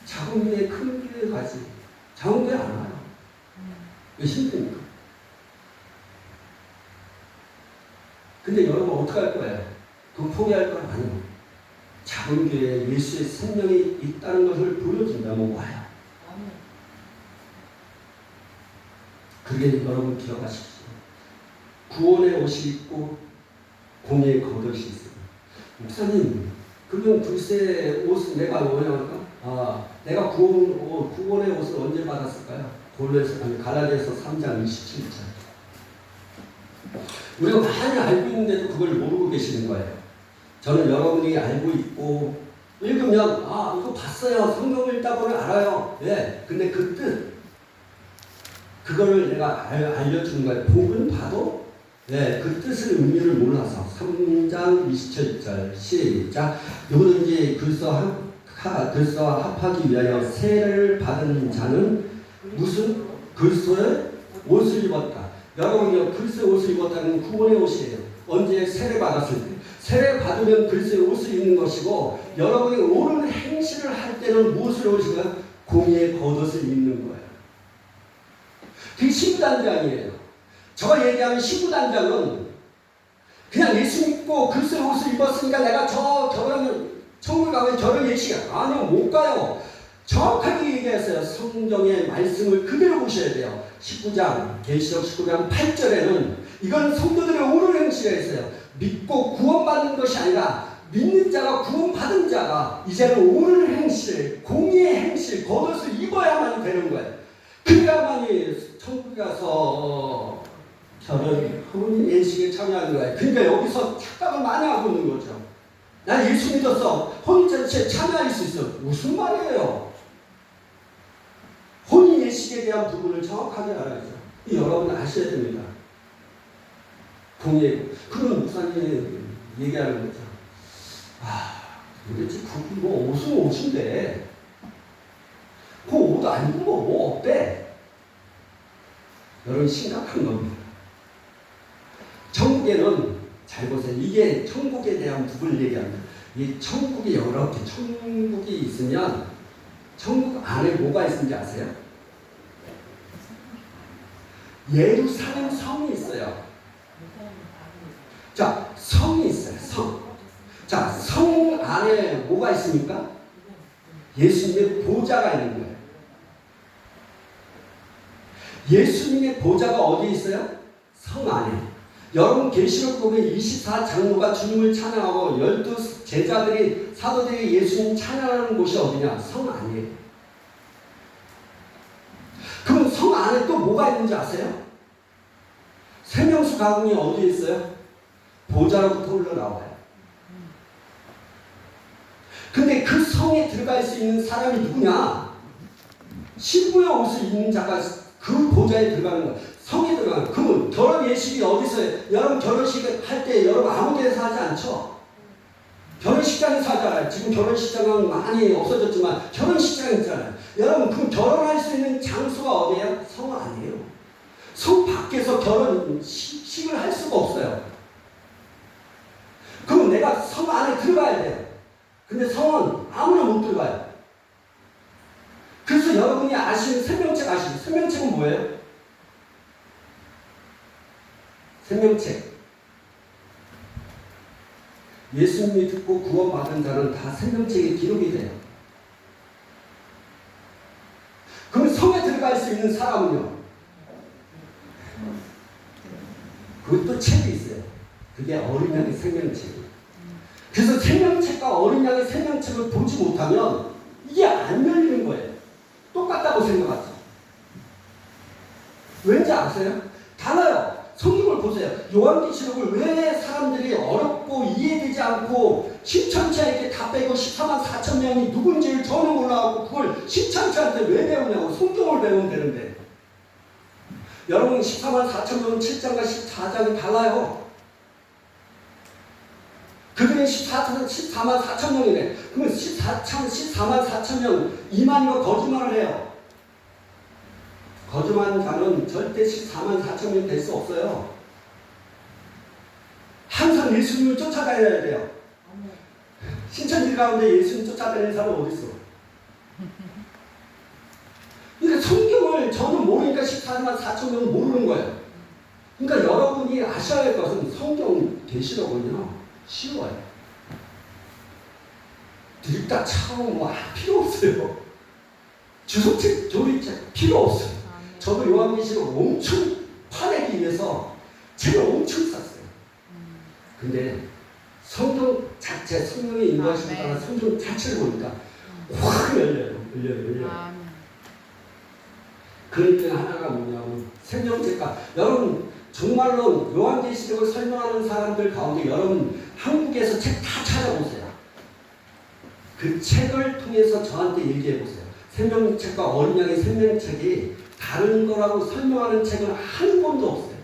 작은 교회 큰 교회 가지. 작은 교회 안 와요. 왜 힘드니까. 근데 여러분 어떻게 할 거예요? 그럼 포기할 건 아니에요. 작은 교회에 예수의 생명이 있다는 것을 보여준다면 와요. 그게 여러분 기억하십시오. 구원의 옷이 있고 공의의 겉옷이 있어요. 목사님, 그러면 글쎄 옷을 내가 뭐냐니까? 내가 구원의 옷을 언제 받았을까요? 갈라디아서 3장 27절. 우리가 많이 알고 있는데도 그걸 모르고 계시는 거예요. 저는 여러분이 알고 있고 읽으면 이거 봤어요. 성경 읽다 보면 알아요. 예. 근데 그 뜻 그거를 내가 알려주는 거예요. 복은 봐도 그 뜻의 의미를 몰라서 3장 27절 시작. 누구든지 글서와 합하기 위하여 세례를 받은 자는 무슨 글서의 옷을 입었다. 여러분이요 글서의 옷을 입었다는 구원의 옷이에요. 언제 세례 받았을 때. 세례 받으면 글서의 옷을 입는 것이고 여러분이 옳은 행실을 할 때는 무엇을 옷이냐? 공의의 겉옷을 입는 거예요. 그게 신부단장이에요. 제가 얘기하는 신부단장은 그냥 예수 믿고 글쎄 옷을 입었으니까 내가 천국에 가면 결혼 예식이야. 아니요, 못 가요. 정확하게 얘기했어요. 성경의 말씀을 그대로 보셔야 돼요. 19장, 계시록 19장 8절에는 이건 성도들의 옳은 행실에 있어요. 믿고 구원받는 것이 아니라 믿는 자가 구원받은 자가 이제는 옳은 행실, 공의의 행실, 겉옷을 입어야만 되는 거예요. 그래야만이 천국에 가서 혼인 예식에 참여하는 거예요. 그러니까 여기서 착각을 많이 하고 있는 거죠. 나 예수 믿었어. 혼인잔치에 참여할 수 있어. 무슨 말이에요? 혼인 예식에 대한 부분을 정확하게 알아야죠. 여러분 아셔야 됩니다. 공예. 그런 목사님이 얘기하는 거죠. 도대체 그거 옷은 옷인데 그 옷 아니고 뭐 어때? 여러분 심각한 겁니다. 천국에는 잘 보세요. 이게 천국에 대한 부분을 얘기합니다. 이 천국이 이렇게 천국이 있으면 천국 안에 뭐가 있는지 아세요? 예루살렘 성이 있어요. 자, 성이 있어요. 성. 자, 성 안에 뭐가 있습니까? 예수님의 보좌가 있는 거예요. 예수님의 보좌가 어디 있어요? 성 안에. 여러분 계시록 보면 24장로가 주님을 찬양하고 12 제자들이 사도들이 예수님 찬양하는 곳이 어디냐? 성 안이에요. 그럼 성 안에 또 뭐가 있는지 아세요? 세명수 가궁이 어디에 있어요? 보좌로부터 흘러나와요. 근데 그 성에 들어갈 수 있는 사람이 누구냐? 신부의 옷을 입는 자가 그 보좌에 들어가는 거야. 성에 들어가는 거야. 그러면 결혼 예식이 어디서 해요? 여러분 결혼식 할 때 여러분 아무 데서 하지 않죠? 결혼식장에서 하잖아요. 지금 결혼식장은 많이 없어졌지만 결혼식장 있잖아요. 여러분 그 결혼할 수 있는 장소가 어디예요? 성 아니에요. 성 밖에서 결혼식을 할 수가 없어요. 그럼 내가 성 안에 들어가야 돼요. 근데 성은 아무나 못 들어가요. 그래서 여러분이 아시는 생명책 아시죠? 생명책은 뭐예요? 생명책. 예수님이 듣고 구원받은 자는 다 생명책에 기록이 돼요. 그럼 성에 들어갈 수 있는 사람은요? 그것도 책이 있어요. 그게 어린 양의 생명책. 그래서 생명책과 어린 양의 생명책을 보지 못하면 이게 안 열리는 거예요. 똑같다고 생각하죠. 왠지 아세요? 달라요. 성경을 보세요. 요한계시록을 왜 사람들이 어렵고 이해되지 않고 십천체에게 다 빼고 14만 4천 명이 누군지를 전혀 몰라하고 그걸 십천체한테 왜 배우냐고. 성경을 배우면 되는데. 여러분 14만 4천 명은 7장과 14장이 달라요. 그들은 14만 4천 명이래. 그러면 14만 4천 명 이만희가 거짓말을 해요. 거짓말하는 자는 절대 14만 4천 명이 될 수 없어요. 항상 예수님을 쫓아다녀야 돼요. 신천지 가운데 예수님 쫓아다니는 사람은 어디 있어? 그러니까 성경을 저는 모르니까 14만 4천 명은 모르는 거예요. 그러니까 여러분이 아셔야 할 것은 성경 계시록은요 쉬워요. 읽다 차고 뭐 필요 없어요. 주석책, 조리책 필요 없어요. 저도 요한계시록 엄청 파내기 위해서 책을 엄청 샀어요. 근데 성경 자체, 성령의 인도하심에 따라 성경 자체를 보니까 확 열려요. 그러니까 하나가 뭐냐면 생명책과 여러분 정말로 요한계시록을 설명하는 사람들 가운데 여러분 한국에서 책 다 찾아보세요. 그 책을 통해서 저한테 얘기해 보세요. 생명책과 어린 양의 생명책이 다른 거라고 설명하는 책은 한 권도 없어요.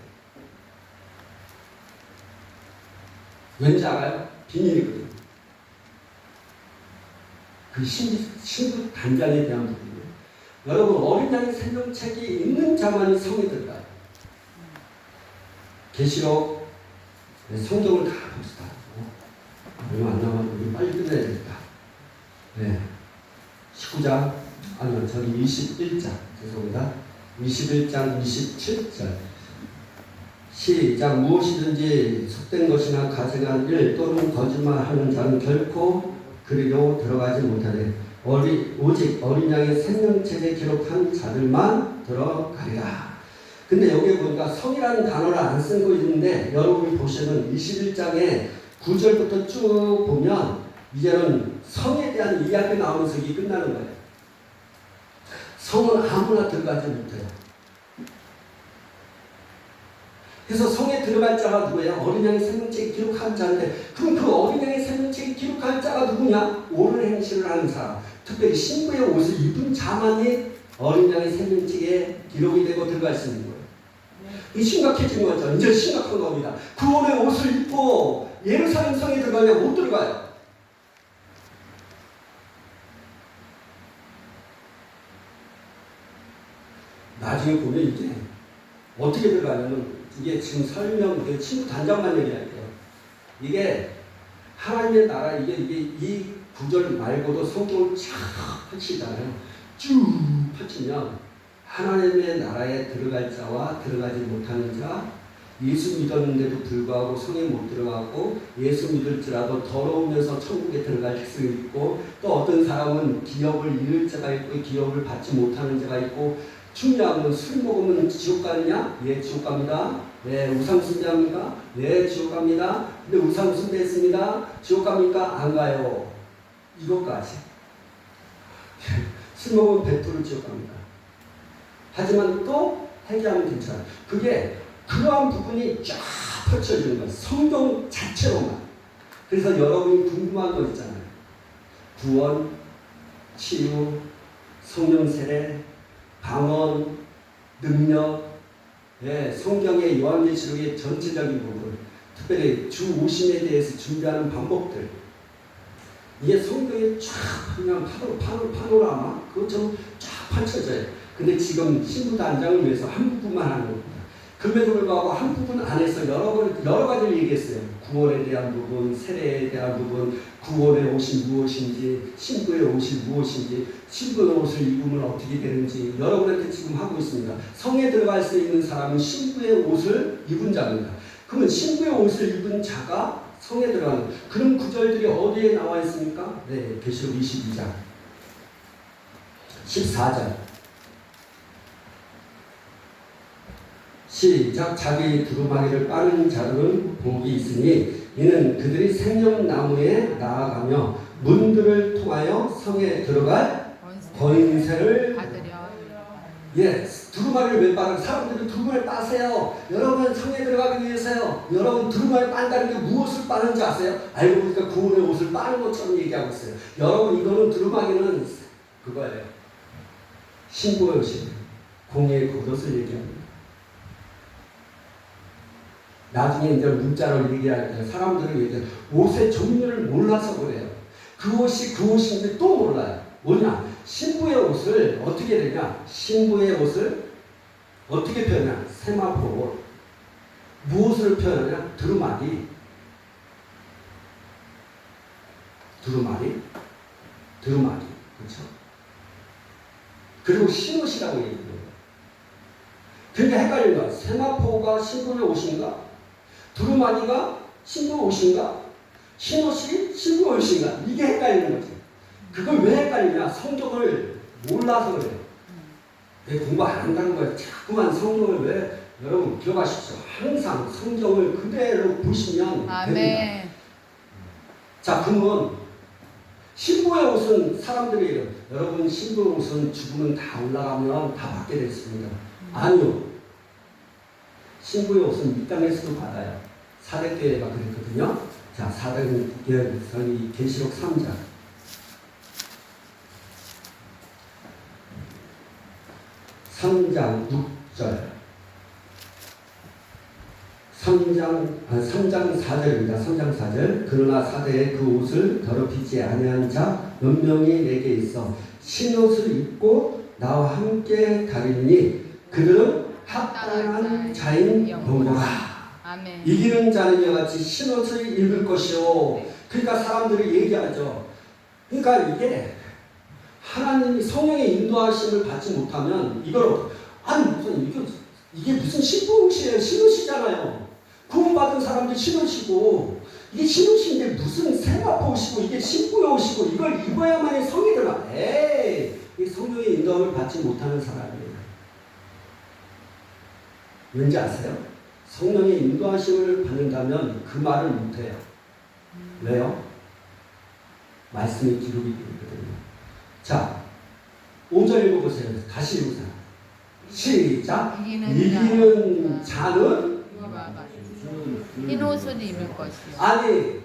왠지 알아요? 비밀이거든요. 그 신부 단장에 대한 부분이에요. 여러분 어린 양의 생명책이 있는 자만이 성에 들어가요. 계시록 성경을 다 봅시다. 얼마 안 남았는데 빨리 끝내야겠다. 네. 19장, 아니요, 저기 21장, 죄송합니다. 21장 27절. 시작. 무엇이든지 속된 것이나 가증한 일 또는 거짓말하는 자는 결코 그리로 들어가지 못하되 오직 어린 양의 생명책에 기록한 자들만 들어가리라. 근데 여기 보니까 성이라는 단어를 안 쓰고 있는데 여러분이 보시면 21장에 9절부터 쭉 보면 이제는 성에 대한 이야기 나오면서 이게 끝나는 거예요. 성은 아무나 들어가지 못해요. 그래서 성에 들어갈 자가 누구예요? 어린 양의 생명책에 기록한 자인데 그럼 그 어린 양의 생명책에 기록한 자가 누구냐? 옳은 행실을 하는 사람, 특별히 신부의 옷을 입은 자만이 어린 양의 생명책에 기록이 되고 들어갈 수 있는 거예요. 이 심각해진 거죠. 이제 심각한 겁니다. 구원의 옷을 입고 예루살렘 성에 들어가면 못 들어가요. 나중에 보면 이제 어떻게 들어가냐면 이게 지금 설명, 친구 단장만 얘기할게요. 이게 하나님의 나라, 이게 이 구절 말고도 성경을 쫙 펼치잖아요. 쭉 펼치면 하나님의 나라에 들어갈 자와 들어가지 못하는 자, 예수 믿었는데도 불구하고 성에 못 들어가고 예수 믿을지라도 더러우면서 천국에 들어갈 수 있고 또 어떤 사람은 기업을 잃을 자가 있고 기업을 받지 못하는 자가 있고 중요한 건 술 먹으면 지옥 가느냐? 예, 지옥 갑니다. 예, 우상 숭배합니까? 예, 지옥 갑니다. 근데 우상 숭배했습니다. 지옥 갑니까? 안 가요. 이것까지. 술 먹으면 100% 지옥 갑니다. 하지만 또 회개하면 괜찮아요. 그게 그러한 부분이 쫙 펼쳐지는 거예요. 성경 자체로만. 그래서 여러분이 궁금한 거 있잖아요. 구원, 치유, 성령 세례, 방언, 능력, 예, 성경의 요한계시록의 전체적인 부분, 특별히 주 오심에 대해서 준비하는 방법들, 이게 성경에 쫙 그냥 파노라마 그것처럼 쫙 펼쳐져요. 근데 지금 신부단장을 위해서 한 부분만 하는 겁니다. 그럼에도 불구하고 한 부분 안에서 여러 가지를 얘기했어요. 구원에 대한 부분, 세례에 대한 부분, 구원의 옷이 무엇인지, 신부의 옷이 무엇인지, 신부의 옷을 입으면 어떻게 되는지 여러분한테 지금 하고 있습니다. 성에 들어갈 수 있는 사람은 신부의 옷을 입은 자입니다. 그러면 신부의 옷을 입은 자가 성에 들어가는 그런 구절들이 어디에 나와 있습니까? 네, 계시록 22장 14절 시작. 자기 두루마기를 빠는 자들은 복이 있으니 이는 그들이 생명나무에 나아가며 문들을 통하여 성에 들어갈 권세를 받으려. 예, 두루마기를 왜 빠는 사람들이 두루마기를 빠세요. 여러분 성에 들어가기 위해서요. 여러분 두루마기를 빤다는 게 무엇을 빠는지 아세요? 알고 보니까 구원의 옷을 빠는 것처럼 얘기하고 있어요. 여러분 이거는 두루마기는 그거예요. 신부의 옷이에요. 공예의 겉옷을 얘기합니다. 나중에 이제 문자로 얘기할 때 사람들은 얘기해요. 옷의 종류를 몰라서 그래요. 그 옷이 그 옷인지 또 몰라요. 뭐냐? 신부의 옷을 어떻게 되냐? 신부의 옷을 어떻게 표현하냐? 세마포. 무엇을 표현하냐? 두루마기. 두루마기. 두루마기. 그렇죠? 그리고 신옷이라고 얘기해요. 그게 헷갈리는 거야. 세마포가 신부의 옷인가? 두루마기가 신부의 옷인가? 흰옷이 신부의 옷인가? 이게 헷갈리는 거지. 그걸 왜 헷갈리냐? 성경을 몰라서 그래요. 왜 공부 안 한다는 거예요. 자꾸만 성경을 왜 여러분 기억하십시오. 항상 성경을 그대로 보시면 아멘. 됩니다. 자, 그러면 신부의 옷은 사람들이 이래요. 여러분 신부의 옷은 죽으면 다 올라가면 다 받게 되어 있습니다. 아니요. 신부의 옷은 이 땅에서도 받아요. 사대교회가 그랬거든요. 자, 사대교회 계시록 3장. 3장 6절. 3장 4절입니다. 3장 4절. 그러나 사대에 그 옷을 더럽히지 아니한 자 몇 명이 내게 있어 신옷을 입고 나와 함께 다니니 그들은 합당한 자인 영광아. 아멘. 이기는 자는 이와 같이 신옷을 입을 것이요. 그러니까 사람들이 얘기하죠. 그러니까 이게 하나님이 성령의 인도하심을 받지 못하면 이걸 아니 무슨 이게 무슨 신부옷이에요. 신옷이잖아요. 구원받은 사람들 신옷이고 이게 신옷인데 무슨 세마포옷이고 이게 신부의 옷이고 이걸 입어야만이 성이 들어가. 에이, 이 성령의 인도함을 받지 못하는 사람이에요. 왠지 아세요? 성령의 인도하심을 받는다면 그 말을 못해요. 왜요? 말씀이 기록이 되어 있거든요. 자, 5절 읽어보세요. 다시 읽으세요. 시작. 이기는 자는 흰 옷을 입을 것이요. 아니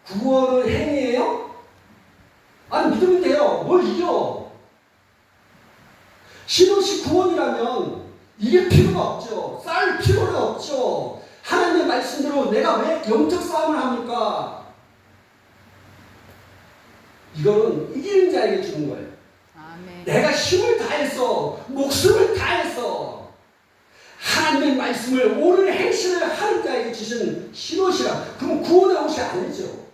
구원은 행위예요? 아니 믿으면 돼요. 뭘 이겨? 신옷이 구원이라면 이길 필요가 없죠. 쌓을 필요가 없죠. 하나님의 말씀대로 내가 왜 영적 싸움을 합니까? 이거는 이기는 자에게 주는 거예요. 아멘. 내가 힘을 다해서 목숨을 다해서 하나님의 말씀을 옳은 행실을 하는 자에게 주신 신옷이라. 그럼 구원의 옷이 아니죠.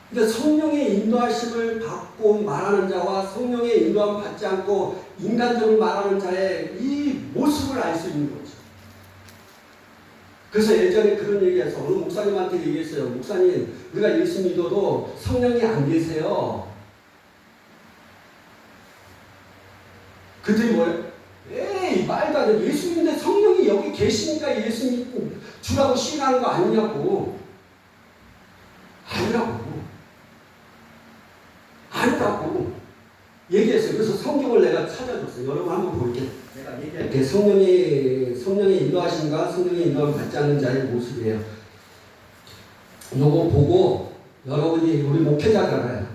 그러니까 성령의 인도하심을 받고 말하는 자와 성령의 인도함 받지 않고 인간적으로 말하는 자의 이 모습을 알 수 있는 거죠. 그래서 예전에 그런 얘기해서 어느 목사님한테 얘기했어요. 목사님, 우리가 예수 믿어도 성령이 안 계세요. 그들이 뭐예요? 에이 말도 안 돼. 예수 믿는데 성령이 여기 계시니까 예수 믿고 주라고 시행하는 거 아니냐고. 아니라고 얘기했어요. 그래서 성경을 내가 찾아줬어요. 여러분 한번 볼게요. 내가 얘기할게. 성령의 인도하심과 성령의 인도함을 받지 않는 자의 모습이에요. 이거 보고 여러분이 우리 목회자잖아요.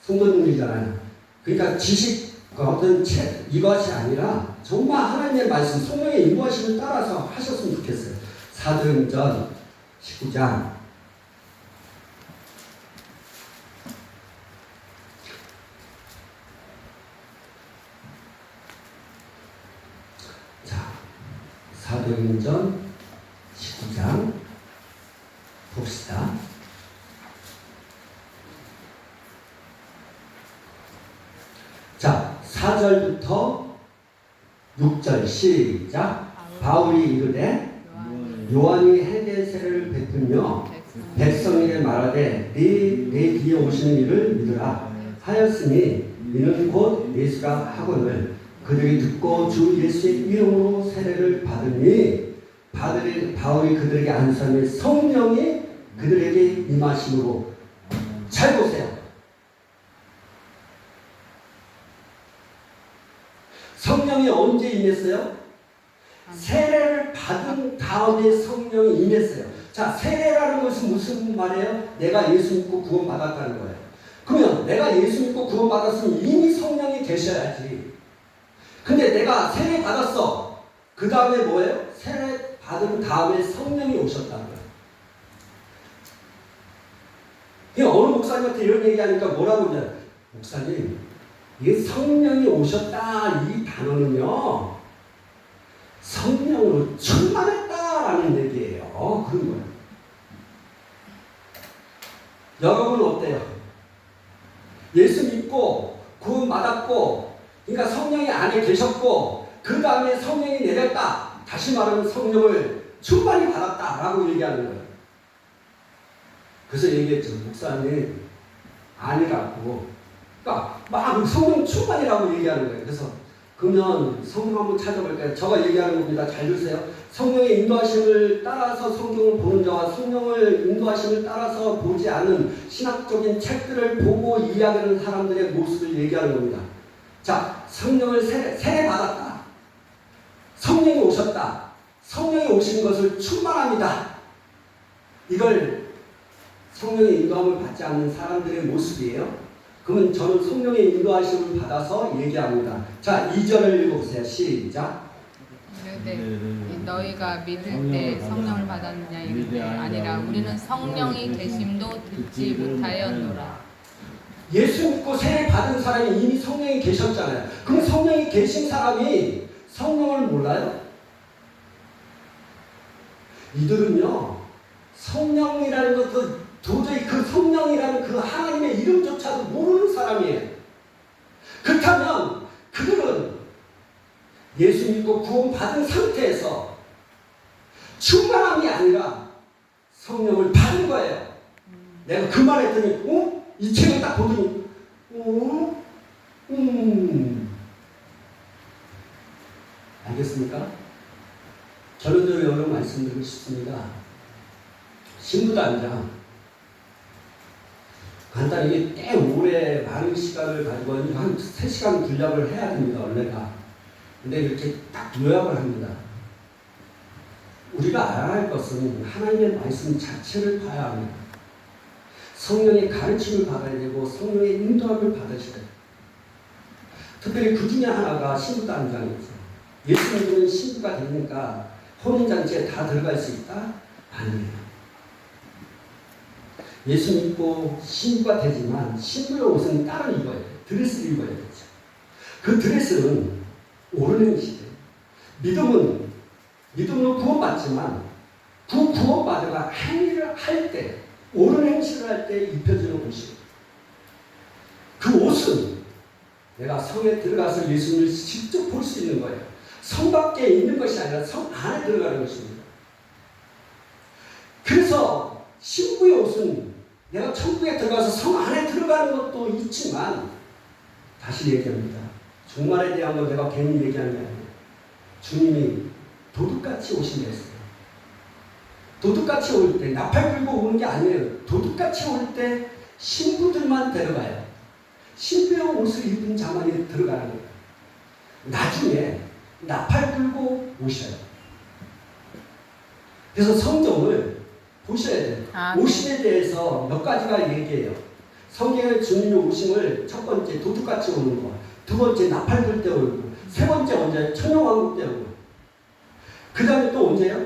성도님이잖아요. 그러니까 지식과 어떤 책 이것이 아니라 정말 하나님의 말씀 성령의 인도하심을 따라서 하셨으면 좋겠어요. 사도행전 19장 사도행전 19장 봅시다. 자, 4절부터 6절 시작. 바울이 이르되 요한이 해계세를 베풀며 백성에게 말하되 네 뒤에 오시는 이를 믿으라 하였으니 이는 곧 예수라 하거늘 그들이 듣고 주 예수의 이름으로 세례를 받으니 바울이 그들에게 안수하며 성령이 그들에게 임하심으로. 잘 보세요. 성령이 언제 임했어요? 세례를 받은 다음에 성령이 임했어요. 자, 세례라는 것은 무슨 말이에요? 내가 예수 믿고 구원받았다는 거예요. 그러면 내가 예수 믿고 구원받았으면 이미 성령이 계셔야지. 근데 내가 세례 받았어. 그 다음에 뭐예요? 세례 받은 다음에 성령이 오셨다는 거예요. 어느 목사님한테 이런 얘기하니까 뭐라고 그러냐? 목사님, 이 성령이 오셨다 이 단어는요, 성령으로 충만했다라는 얘기예요. 그런 거예요. 여러분은 어때요? 예수 믿고 구원받았고 그러니까 성령이 안에 계셨고 그 다음에 성령이 내렸다. 다시 말하면 성령을 충만히 받았다라고 얘기하는 거예요. 그래서 얘기했죠. 목사님 아니라고. 그러니까 막 성령 충만이라고 얘기하는 거예요. 그래서 그러면 성경 한번 찾아볼까요? 저가 얘기하는 겁니다. 잘 들으세요. 성령의 인도하심을 따라서 성경을 보는 자와 성령을 인도하심을 따라서 보지 않는 신학적인 책들을 보고 이야기하는 사람들의 모습을 얘기하는 겁니다. 자, 성령을 세례 받았다. 성령이 오셨다. 성령이 오신 것을 충만합니다. 이걸 성령의 인도함을 받지 않는 사람들의 모습이에요. 그러면 저는 성령의 인도하심을 받아서 얘기합니다. 자, 2절을 읽어보세요. 시작. 너희가 믿을 때 성령을 받았느냐 이르되 아니라 우리는 성령이 계심도 듣지 못하였노라. 예수 믿고 세례 받은 사람이 이미 성령이 계셨잖아요. 그럼 성령이 계신 사람이 성령을 몰라요? 이들은요, 성령이라는 것도 도저히 그 성령이라는 그 하나님의 이름조차도 모르는 사람이에요. 그렇다면 그들은 예수 믿고 구원받은 상태에서 충만함이 아니라 성령을 받은 거예요. 내가 그 말 했더니 이 책을 딱 보더니 알겠습니까? 결론적으로 여러 말씀드리고 싶습니다. 신부단장 간단히 꽤 오래 많은 시간을 가지고 한 3시간 분량을 해야 됩니다. 원래가. 근데 이렇게 딱 요약을 합니다. 우리가 알아야 할 것은 하나님의 말씀 자체를 봐야 합니다. 성령의 가르침을 받아야 되고 성령의 인도함을 받으셔야 돼요. 특별히 그 중에 하나가 신부단장이죠. 예수 믿으면 신부가 되니까 혼인잔치에 다 들어갈 수 있다? 아니에요. 예수 믿고 신부가 되지만 신부의 옷은 따로 입어야 돼요. 드레스를 입어야 되죠. 그 드레스는 옳은 행실이에요. 믿음으로 구원받지만 그 구원받아가 행위를 할 때, 옳은 행실을 할 때 입혀지는 옷이에요. 그 옷은 내가 성에 들어가서 예수님을 직접 볼 수 있는 거예요. 성 밖에 있는 것이 아니라 성 안에 들어가는 것입니다. 그래서 신부의 옷은 내가 천국에 들어가서 성 안에 들어가는 것도 있지만 다시 얘기합니다. 종말에 대한 걸 내가 괜히 얘기하는 게 아니에요. 주님이 도둑같이 오신다 했어요. 도둑같이 올 때, 나팔 불고 오는 게 아니에요. 도둑같이 올 때 신부들만 데려가요. 신부의 옷을 입은 자만이 들어가는 거예요. 나중에 나팔 불고 오셔요. 그래서 성경을 보셔야 돼요. 오심에 대해서 몇 가지가 얘기해요. 성경의 주님의 오심을 첫 번째 도둑같이 오는 거, 두 번째 나팔 불 때 오고, 세 번째 언제 천년왕국 때 오고, 그 다음에 또 언제요?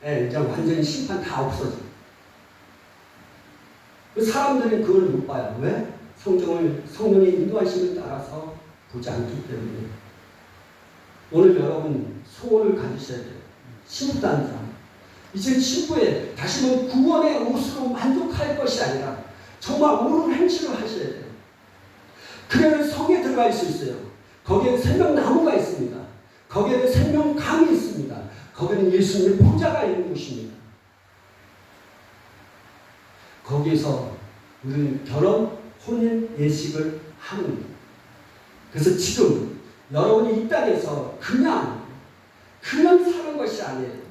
이제 완전히 심판 다 없어져. 사람들은 그걸 못 봐요. 왜? 성령의 인도하심을 따라서 보지 않기 때문에. 오늘 여러분 소원을 가지셔야 돼요. 신부단자. 이제 신부에 다시 한번 구원의 옷으로 만족할 것이 아니라 정말 옳은 행실을 하셔야 돼요. 그래야 성에 들어갈 수 있어요. 거기에는 생명나무가 있습니다. 거기에는 생명강이 있습니다. 거기는 예수님의 보좌가 있는 곳입니다. 거기에서 우리는 결혼, 혼인, 예식을 하는 거예요. 그래서 지금 여러분이 이 땅에서 그냥 사는 것이 아니에요.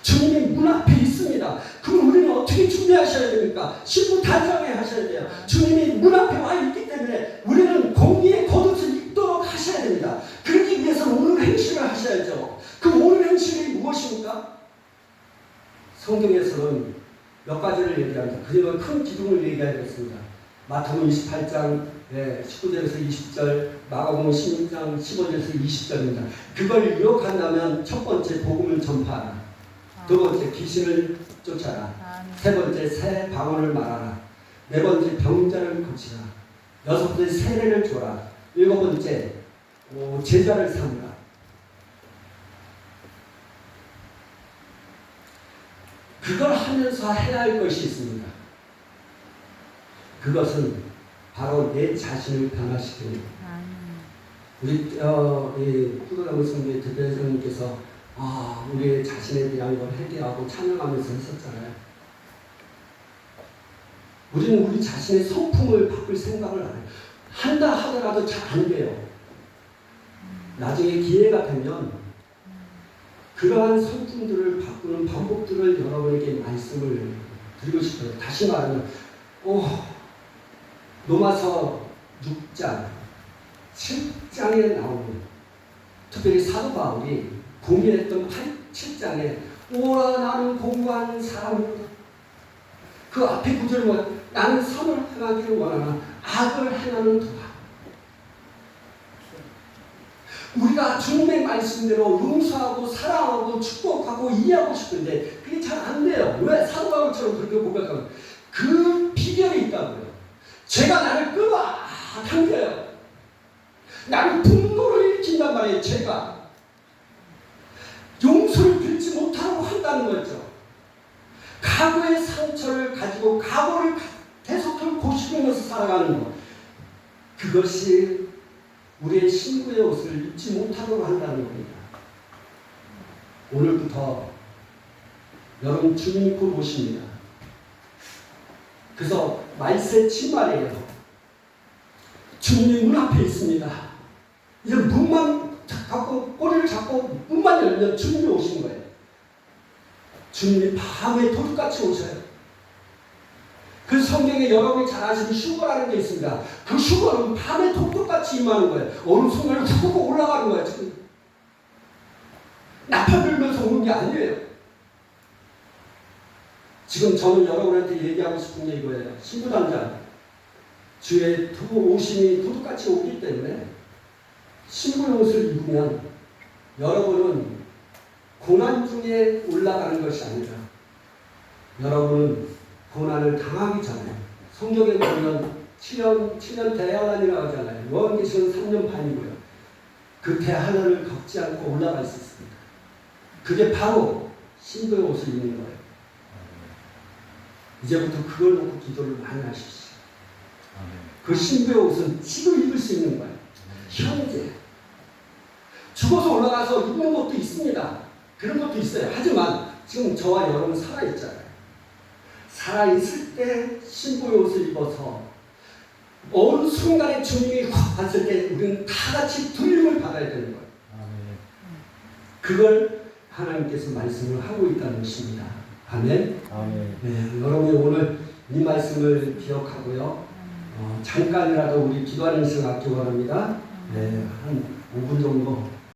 주님이 문 앞에 있습니다. 그럼 우리는 어떻게 준비하셔야 됩니까? 신부 단장에 하셔야 돼요. 주님이 문 앞에 와 있기 때문에 우리는 공의의 겉옷을 입도록 하셔야 됩니다. 그러기 위해서는 옳은 행실을 하셔야죠. 그 옳은 행실이 무엇입니까? 성경에서는 몇 가지를 얘기합니다. 그리고 큰 기둥을 얘기하겠습니다. 마태복음 28장 19절에서 20절, 마가복음 16장 15절에서 20절입니다. 그걸 유혹한다면 첫 번째 복음을 전파하라. 두 번째 귀신을 쫓아라. 세 번째 새 방언을 말하라. 네 번째 병자를 고치라. 여섯 번째 세례를 줘라. 일곱 번째 제자를 삼으라. 그걸 하면서 해야 할 것이 있습니다. 그것은 바로 내 자신을 변화시키는 것. 우리 후도나무 성교의 대표회장님께서 우리의 자신에 대한 걸 회개하고 찬양하면서 했었잖아요. 우리는 우리 자신의 성품을 바꿀 생각을 안 해요. 한다 하더라도 잘 안 돼요. 나중에 기회가 되면 그러한 성품들을 바꾸는 방법들을 여러분에게 말씀을 드리고 싶어요. 다시 말하면 로마서 6장, 7장에 나오는 특별히 사도 바울이 고민했던 7장에 오라 나는 공부하는 사람이다. 그 앞에 구절을 뭐야? 나는 선을 행하기를 원하나 악을 행하는 도다. 우리가 주님의 말씀대로 용서하고 사랑하고 축복하고 이해하고 싶은데 그게 잘 안 돼요. 왜? 사도 바울처럼 그렇게 고백하면 그 비결이 있다고요. 죄가 나를 끌어당겨요. 나를 분노를 일으킨단 말이에요. 죄가 용서를 빌지 못하고 한다는 거죠. 과거의 상처를 가지고 과거를 계속 고시면서 살아가는 것, 그것이 우리의 신부의 옷을 입지 못하도록 한다는 겁니다. 오늘부터 여러분 주님이 곧 오십니다. 그래서 말세 친말이에요. 주님이 문 앞에 있습니다. 이제 문만 잡고 꼬리를 잡고 문만 열면 주님이 오신 거예요. 주님이 밤에 도둑같이 오셔요. 그 성경에 여러분이 잘 아시는 휴거라는 게 있습니다. 그 휴거는 밤에 도둑같이 임하는 거예요. 어느 순간에 훅 올라가는 거예요. 지금 나팔 불면서 오는 게 아니에요. 지금 저는 여러분한테 얘기하고 싶은 게 이거예요. 신부단장 주의 오심이 도둑같이 오기 때문에 신부의 옷을 입으면 여러분은 고난 중에 올라가는 것이 아니라 여러분은 고난을 당하기 전에 성경에 보면 7년 대환란이라고 하잖아요. 요한계시록 3년 반이고요. 그 대환란을 겪지 않고 올라갈 수 있습니다. 그게 바로 신부의 옷을 입는 거예요. 이제부터 그걸 놓고 기도를 많이 하십시오. 그 신부의 옷은 지금 입을 수 있는 거예요. 현재. 죽어서 올라가서 입는 것도 있습니다. 그런 것도 있어요. 하지만 지금 저와 여러분 살아있잖아요. 살아있을 때 신부의 옷을 입어서 어느 순간에 주님이 확 왔을 때 우리는 다 같이 들림을 받아야 되는 거예요. 그걸 하나님께서 말씀을 하고 있다는 것입니다. 아멘. 네, 여러분이 오늘 이 말씀을 기억하고요. 잠깐이라도 우리 기도하는 시간 갖기 원합니다. 네, 한 5분 정도